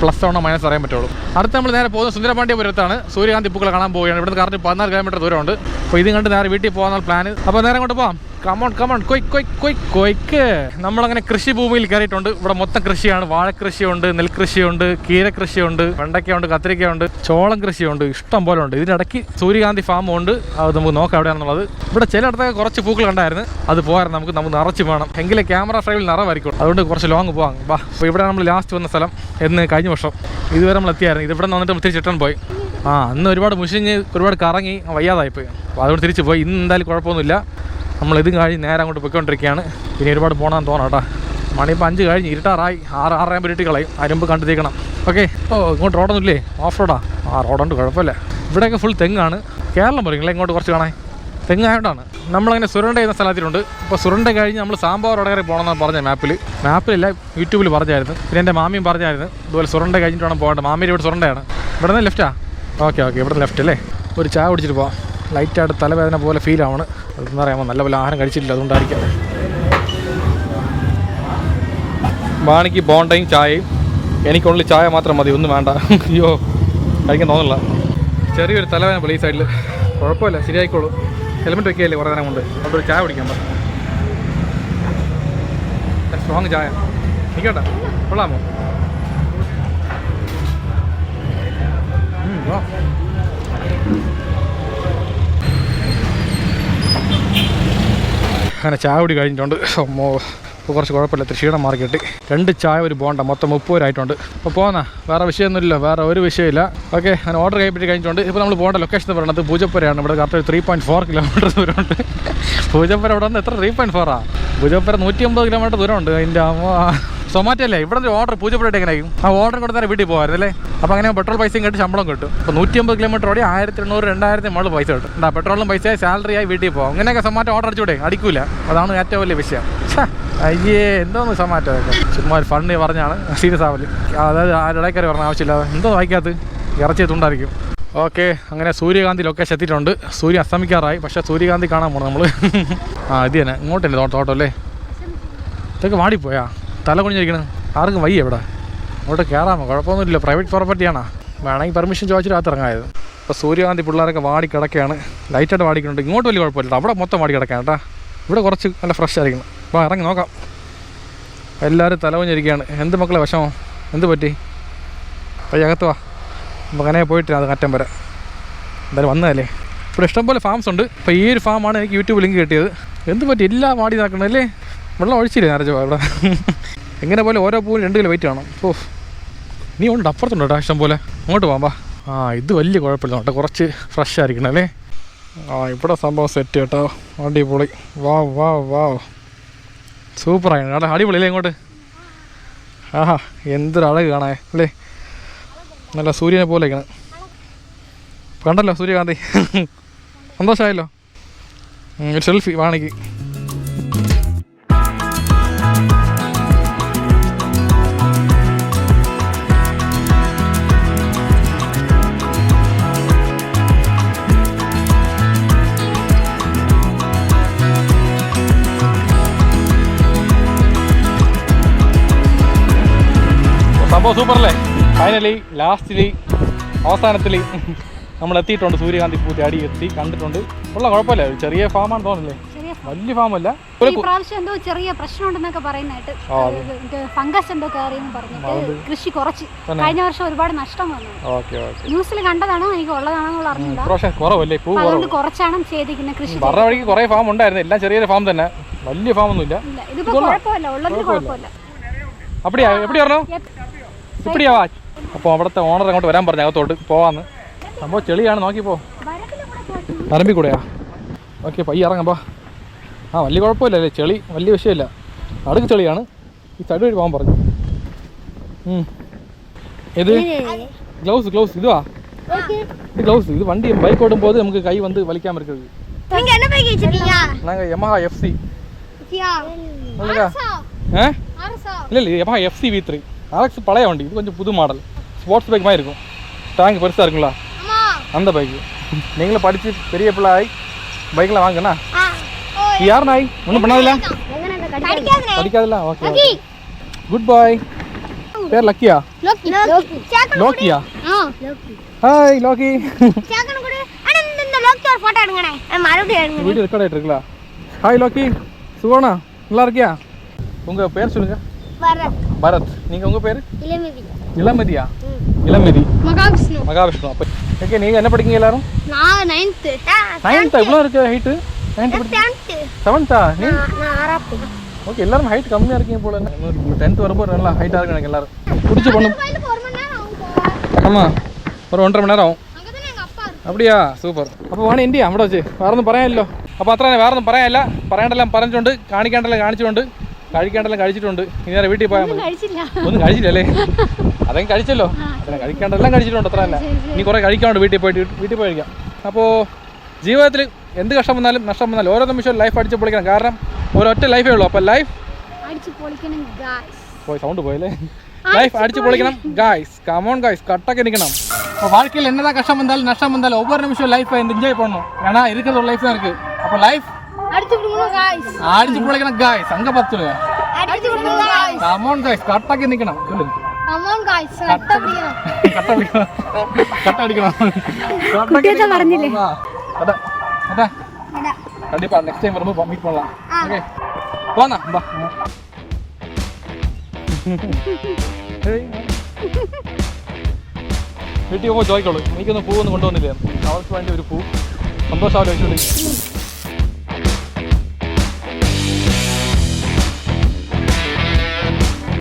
പ്ലസ് ആണോ മൈനസ് അറിയാൻ പറ്റുള്ളൂ. അടുത്ത് നമ്മൾ നേരെ പോകുന്നത് സുന്ദരപാണ്ഡ്യപുരത്താണ്. സൂര്യകാന്തി പൂക്കളെ കാണാൻ പോവുകയാണ്. ഇവിടുന്ന് കറക്റ്റ് 14 കിലോമീറ്റർ ദൂരമുണ്ട്. അപ്പോൾ ഇത് കണ്ട് നേരെ വീട്ടിൽ പോകാനുള്ള പ്ലാൻ. അപ്പോൾ നേരെ കൊണ്ട് പോകാം. കമോൺ കൊയ്ക്ക്. നമ്മളങ്ങനെ കൃഷിഭൂമിയിൽ കയറിയിട്ടുണ്ട്. ഇവിടെ മൊത്തം കൃഷിയാണ്. വാഴക്കൃഷിയുണ്ട്, നെൽകൃഷിയുണ്ട്, കീരകൃഷിയുണ്ട്, വെണ്ടയ്ക്കയുണ്ട്, കത്തിരിക്കയുണ്ട്, ചോളം കൃഷിയുണ്ട്, ഇഷ്ടം പോലെ ഉണ്ട്. ഇതിനിടയ്ക്ക് സൂര്യകാന്തി ഫാമും ഉണ്ട്. അത് നമുക്ക് നോക്കാം എവിടെയാണെന്നുള്ളത്. ഇവിടെ ചിലയിടത്തൊക്കെ കുറച്ച് പൂക്കൾ കണ്ടായിരുന്നു, അത് പോകാറ് നമുക്ക് നിറച്ച് വേണം, എങ്കിലേ ക്യാമറ ഫ്രെയിമിൽ നിറവായിരിക്കും. അതുകൊണ്ട് കുറച്ച് ലോങ് പോകാം. അപ്പോൾ ഇവിടെ നമ്മൾ ലാസ്റ്റ് വന്ന സ്ഥലം എന്ന് കഴിഞ്ഞ വർഷം ഇതുവരെ നമ്മൾ എത്തിയായിരുന്നു. ഇതിവിടെ നിന്ന് വന്നിട്ട് തിരിച്ച് റിട്ടേൺ പോയി. അന്ന് ഒരുപാട് മുഷിഞ്ഞ് ഒരുപാട് കറങ്ങി വയ്യാതായിപ്പോയി. അപ്പോൾ അതുകൊണ്ട് തിരിച്ച് പോയി. ഇന്ന് എന്തായാലും കുഴപ്പമൊന്നുമില്ല. നമ്മളിതും കഴിഞ്ഞ് നേരെ അങ്ങോട്ട് പോയിക്കൊണ്ടിരിക്കുകയാണ്. ഇനി ഒരുപാട് പോകണമെന്ന് തോന്നാം കേട്ടോ. മണിയിപ്പോൾ 5 കഴിഞ്ഞ് ഇരുട്ടാറായി. 6-6:30 ഇരുട്ടി കളയും. അതിനുമ്പ് കണ്ടു തീക്കണം. ഓക്കെ. ഇങ്ങോട്ട് റോഡൊന്നും ഇല്ലേ? ഓഫ് റോഡാ? റോഡുണ്ട്, കുഴപ്പമില്ല. ഇവിടെയൊക്കെ ഫുൾ തെങ്ങാണ്. കേരളം പറയും ഇങ്ങോട്ട് കുറച്ച് കാണാൻ തെങ്ങായതുകൊണ്ടാണ്. നമ്മളങ്ങനെ സുരണ്ട ചെയ്യുന്ന സ്ഥലത്തിലുണ്ട്. ഇപ്പോൾ സുരണ്ട കഴിഞ്ഞ് നമ്മൾ സാമ്പാർ വടകര പോകണമെന്നാണ് പറഞ്ഞത്. മാപ്പിലില്ല, യൂട്യൂബിൽ പറഞ്ഞായിരുന്നു. പിന്നെ എൻ്റെ മാമിയും പറഞ്ഞായിരുന്നു ഇതുപോലെ സുരണ്ട കഴിഞ്ഞിട്ട് വേണം പോകേണ്ടത്. മാമിയുടെ ഇവിടെ സുരണ്ടയാണ്. ഇവിടെ നിന്ന് ലെഫ്റ്റാ? ഓക്കെ, ഇവിടെ ലെഫ്റ്റ് അല്ലേ. ഒരു ചായ കുടിച്ചിട്ട് പോവാം. ലൈറ്റായിട്ട് തലവേദന പോലെ ഫീൽ ആവണം. അതെന്ന് പറയുമ്പോൾ നല്ലപോലെ ആഹാരം കഴിച്ചിട്ടില്ല, അതുകൊണ്ടായിരിക്കാം. ബാണിക്ക് ബോണ്ടയും ചായയും, എനിക്കുള്ളിൽ ചായ മാത്രം മതി, ഒന്നും വേണ്ട. അയ്യോ, കഴിക്കാൻ തോന്നില്ല. ചെറിയൊരു തലവേദന പോലെ ഈ സൈഡിൽ. കുഴപ്പമില്ല, ശരിയായിക്കോളൂ. ഹെൽമെറ്റ് വെക്കുകയല്ലേ കുറേ നേരം കൊണ്ട്. അതുകൊണ്ട് ചായ കുടിക്കാൻ പറ്റും. സ്ട്രോങ് ചായ നിൽക്കട്ടെ, കൊള്ളാമോ? അങ്ങനെ ചായ കൂടി കഴിഞ്ഞിട്ടുണ്ട്. ഇപ്പോൾ കുറച്ച് കുഴപ്പമില്ല, ക്ഷീണം മാറി കിട്ടി. 2 ചായ ഒരു ബോണ്ട, മൊത്തം 30 രൂപയായിട്ടുണ്ട്. അപ്പോൾ പോകുന്ന വേറെ വിഷയമൊന്നുമില്ല, വേറെ ഒരു വിഷയമില്ല. ഓക്കെ, അങ്ങനെ ഓർഡർ ചെയ്യപ്പെട്ട് കഴിഞ്ഞിട്ടുണ്ട്. ഇപ്പോൾ നമ്മൾ പോകേണ്ട ലൊക്കേഷൻ എന്ന് പറയുന്നത് പൂജപ്പുരയാണ്. ഇവിടെ കറക്റ്റ് 3.4 കിലോമീറ്റർ ദൂരമുണ്ട്. പൂജപ്പുര ഇവിടെ നിന്ന് എത്ര 3.4 പൂജപ്പുര 150 കിലോമീറ്റർ ദൂരമുണ്ട്. അതിൻ്റെ സൊമാറ്റോ അല്ലേ ഇവിടെ ഒരു ഓർഡർ പൂജപ്പുരയിട്ട് എങ്ങനെയായിരിക്കും? ആ ഓർഡർ കൊടുത്താൽ വീട്ടിൽ പോകാമായിരുന്നു അല്ലേ. അപ്പോൾ അങ്ങനെ പെട്രോൾ പൈസയും കിട്ടും, ശമ്പളം കിട്ടും. അപ്പോൾ 150 കിലോമീറ്റർ ഓടി 1800-2000 നമ്മൾ പൈസ കിട്ടും. എന്താ പെട്രോളും പൈസ സാലറി ആയി വീട്ടിൽ പോകാം. അങ്ങനെയൊക്കെ സൊമാറ്റോ ഓർഡർ അടിച്ചൂടെ? അടിക്കൂല. അതാണ് ഏറ്റവും വലിയ വിഷയം. അയ്യേ, എന്തോന്ന് സൊമാറ്റോ ഒക്കെ ചുമ്മാ ഒരു ഫണ്ട് പറഞ്ഞാണ്, സീരിയസ് ആവല്. അതായത് ആ ഇടയ്ക്കറി പറഞ്ഞ ആവശ്യമില്ല. എന്തോ വായിക്കാത്ത ഇറച്ചി തുണ്ടായിരിക്കും. ഓക്കെ, അങ്ങനെ സൂര്യകാന്തി ലൊക്കേഷൻ എത്തിയിട്ടുണ്ട്. സൂര്യൻ അസ്തമിക്കാറായി, പക്ഷേ സൂര്യകാന്തി കാണാൻ പോകണം നമ്മൾ. ഇത് തന്നെ ഇങ്ങോട്ട് തന്നെ തോട്ടം അല്ലേ. ഇതൊക്കെ വാടിപ്പോയാ, തല കുഞ്ഞിരിക്കണം. ആർക്കും വയ്യ ഇവിടെ. അങ്ങോട്ട് കയറാമോ? കുഴപ്പമൊന്നുമില്ല, പ്രൈവറ്റ് പ്രോപ്പർട്ടിയാണോ? വേണമെങ്കിൽ പെർമിഷൻ ചോദിച്ചിട്ട് അകത്ത് ഇറങ്ങായത്. ഇപ്പോൾ സൂര്യകാന്തി പിള്ളേരൊക്കെ വാടി കിടക്കുകയാണ്. ലൈറ്റായിട്ട് വാടിക്കുന്നുണ്ട്. ഇങ്ങോട്ട് വലിയ കുഴപ്പമില്ല, അവിടെ മൊത്തം വാടി കിടക്കുകയാണ് കേട്ടോ. ഇവിടെ കുറച്ച് നല്ല ഫ്രഷ് ആയിരിക്കണം. അപ്പോൾ ഇറങ്ങി നോക്കാം. എല്ലാവരും തലകുഞ്ഞിരിക്കുകയാണ്. എന്ത് മക്കളെ വിഷമം? എന്ത് പറ്റി? അപ്പോൾ അകത്ത് വാ. അപ്പോൾ അങ്ങനെ പോയിട്ട് അത് അറ്റം വരെ എന്തായാലും വന്നതല്ലേ. ഇവിടെ ഇഷ്ടംപോലെ ഫാംസ് ഉണ്ട്. ഇപ്പോൾ ഈ ഒരു ഫാമാണ് എനിക്ക് യൂട്യൂബ് ലിങ്ക് കിട്ടിയത്. എന്ത് പറ്റി? എല്ലാം വാടി നടക്കണല്ലേ. വെള്ളം ഒഴിച്ചില്ലേ നിറച്ച് ഇവിടെ. എങ്ങനെ പോലെ ഓരോ പൂവിന് 2 കിലോ വെയിറ്റ് വേണം. ഓ, നീ ഉണ്ട് അപ്പുറത്തുണ്ട് കേട്ടോ ഇഷ്ടം പോലെ. അങ്ങോട്ട് പോകാം വാ. ഇത് വലിയ കുഴപ്പമില്ല കേട്ടോ, കുറച്ച് ഫ്രഷ് ആയിരിക്കണം അല്ലേ. ഇവിടെ സംഭവം സെറ്റ് കേട്ടോ, അടിപൊളി. വാ സൂപ്പറാണ് കേട്ടോ, അടിപൊളിയല്ലേ ഇങ്ങോട്ട്. എന്തൊരു അഴക് കാണാൻ അല്ലേ. നല്ല സൂര്യനെ പോലെ ഇരിക്കണം. കണ്ടല്ലോ സൂര്യകാന്തി. സന്തോഷമായല്ലോ. സെൽഫി വാണിക്ക്. സംഭവം സൂപ്പറല്ലേ? ഫൈനലി ലാസ്റ്റിലി അവസാനത്തിൽ നമ്മൾ എത്തിയിട്ടുണ്ട്. സൂര്യകാന്തി പൂത്തി അടി എത്തി കണ്ടിട്ടുണ്ട്. ഉള്ള കുഴപ്പമില്ല, ചെറിയ ഫാമാണെന്ന് തോന്നില്ലേ? വലിയ ഫാമല്ല. പ്രാവശ്യം എന്തോ ചെറിയ പ്രശ്നം ഉണ്ടെന്നൊക്കെ പറയുന്നതായിട്ട്, ഫംഗസ് എന്തോ കയറിയെന്ന് പറഞ്ഞിട്ട് കൃഷി കുറച്ച്. കഴിഞ്ഞ വർഷം ഒരുപാട് നഷ്ടം വന്നു. ന്യൂസിൽ കണ്ടതാണോ എനിക്ക് ഉള്ളതാണോ അറിഞ്ഞില്ല. അതുകൊണ്ട് കുറച്ചാണ് ചെയ്തിരിക്കുന്നത് കൃഷി. പറഞ്ഞ വഴിക്ക് കുറെ ഫാം ഉണ്ടായിരുന്നു, എല്ലാം ചെറിയ ഫാം തന്നെ, വലിയ ഫാം ഒന്നുമില്ല. ഇതിപ്പോ കുഴപ്പമില്ല, ഉള്ളതിന് കുഴപ്പമില്ല. അപ്പടിയാ എപ്പടി പറഞ്ഞോ ഇപ്പടിയാവാ. അപ്പോൾ അവിടുത്തെ ഓണർ അങ്ങോട്ട് വരാൻ പറഞ്ഞു അകത്തോട്ട് പോവാന്ന്. സംഭവം ചെളിയാണ്, നോക്കിപ്പോ പറമ്പിൽ കൂടെയാ. ഓക്കെ പയ്യ ഇറങ്ങാം. ആ വലിയ കുഴപ്പമില്ലല്ലേ, ചെളി വലിയ വിഷയമില്ല, അടുക്ക് ചെളിയാണ്. ഈ സൈഡ് വഴി പോകാൻ പറഞ്ഞു. ഇത് ഗ്ലൗസ് ഇതുവാ, ഇത് ഗ്ലൗസ്. ഇത് വണ്ടി ബൈക്ക് ഓടുമ്പോൾ നമുക്ക് കൈ വന്ന് വലിക്കാൻ പറ്റുന്നത്. യമഹ FC இல்ல யமஹா FC V3 RX பழைய வண்டி. இது கொஞ்சம் புது மாடல், ஸ்போர்ட்ஸ் பைக் மாதிரி இருக்கும். டேங்க் பெருசாக இருக்குங்களா, அந்த பைக்கு. நீங்களும் படித்து பெரிய பிள்ளை ஆகி பைக்கில் வாங்கண்ணா. யார் நாய் ஒன்றும் பண்ணாதில்ல, படிக்காதில்ல. Okay good bye. பேர் லக்கியா? லோக்கியா? ஹாய் லோக்கி. வீடியோ ரெக்கார்ட் ஆகிட்டு இருக்குல்ல. ஹாய் லோக்கி, சுகோனா நல்லா இருக்கியா? உங்கள் பேர் சொல்லுங்க. பரத். நீங்கள் உங்கள் பேர்? இளமதியா? இளமதி மகாவிஷ்ணு. அப்போ ஓகே, நீங்கள் என்ன படிக்கீங்க எல்லாரும்? நான் 9th. 9th இவ்வளோ இருக்கு ஹைட்டு? 7th நீ? ஓகே, எல்லாரும் ஹைட் கம்மியாக இருக்கீங்க போல. 10th வரும்போது நல்லா ஹைட்டாக இருக்கு எனக்கு எல்லாரும். பிடிச்சி பண்ணும். ஆமாம், ஒரு 1.5 மணி நேரம் ആവും. அப்படியா സൂപ്പർ. അപ്പോൾ വേണം ഇന്ത്യ അവിടെ വെച്ച് വേറൊന്നും പറയാനില്ലോ. അപ്പോൾ അത്ര വേറൊന്നും പറയാനില്ല. പറയേണ്ടെല്ലാം പറഞ്ഞിട്ടുണ്ട്, കാണിക്കേണ്ടെല്ലാം കാണിച്ചിട്ടുണ്ട്, കഴിക്കേണ്ടെല്ലാം കഴിച്ചിട്ടുണ്ട്. ഇനി നേരെ വീട്ടിൽ പോയാൽ മതി. ഒന്നും കഴിച്ചില്ലല്ലേ? അതെങ്കിലും കഴിച്ചല്ലോ, കഴിക്കേണ്ടെല്ലാം കഴിച്ചിട്ടുണ്ട്. അത്ര അല്ല, ഇനി കുറേ കഴിക്കാനുണ്ട്. വീട്ടിൽ പോയി കഴിക്കാം. അപ്പോൾ ജീവിതത്തിൽ എന്ത് കഷ്ടം വന്നാലും നഷ്ടം വന്നാലും ഓരോ നിമിഷവും ലൈഫ് അടിച്ച് പൊളിക്കണം. കാരണം ഒരൊറ്റ ലൈഫേ ഉള്ളൂ. അപ്പോൾ ലൈഫ് സൗണ്ട് പോയല്ലേ? ലൈഫ് அடிச்சு பொளிக்கணும் गाइस. கம் ஆன் गाइस, கட்டக்க நிக்கணும். அப்ப வாழ்க்கையில என்னதான் கஷ்டம் வந்தாலும் நஷ்டம் வந்தாலும் ஒவ்வொரு நிமிஷம் லைஃபை என்ஜாய் பண்ணணும். ஏன்னா இருக்கிற ஒரு லைஃப் தான் இருக்கு. அப்ப லைஃப் அடிச்சு பொளிக்கணும் गाइस, அடிச்சு பொளிக்கணும் गाइस. அங்க பத்துல அடிச்சு பொளிக்கணும் गाइस. கம் ஆன் गाइस, கட்டக்க நிக்கணும். சொல்லு கம் ஆன் गाइस, கட்ட பிடிக்கணும். கட்ட அடிக்கணும். குட்டியத மறந்திலே. அட அட கண்டிப்பா நெக்ஸ்ட் டைம் வரும்போது மீட் பண்ணலாம். ஓகே போனா பா. വീട്ടിൽ പോകുമ്പോൾ ചോദിക്കുള്ളൂ, എനിക്കൊന്ന് പൂവൊന്നും കൊണ്ടുവന്നില്ലേ, അവർക്ക് വേണ്ടി ഒരു പൂ. സന്തോഷമായിട്ട് വെച്ചോളൂ.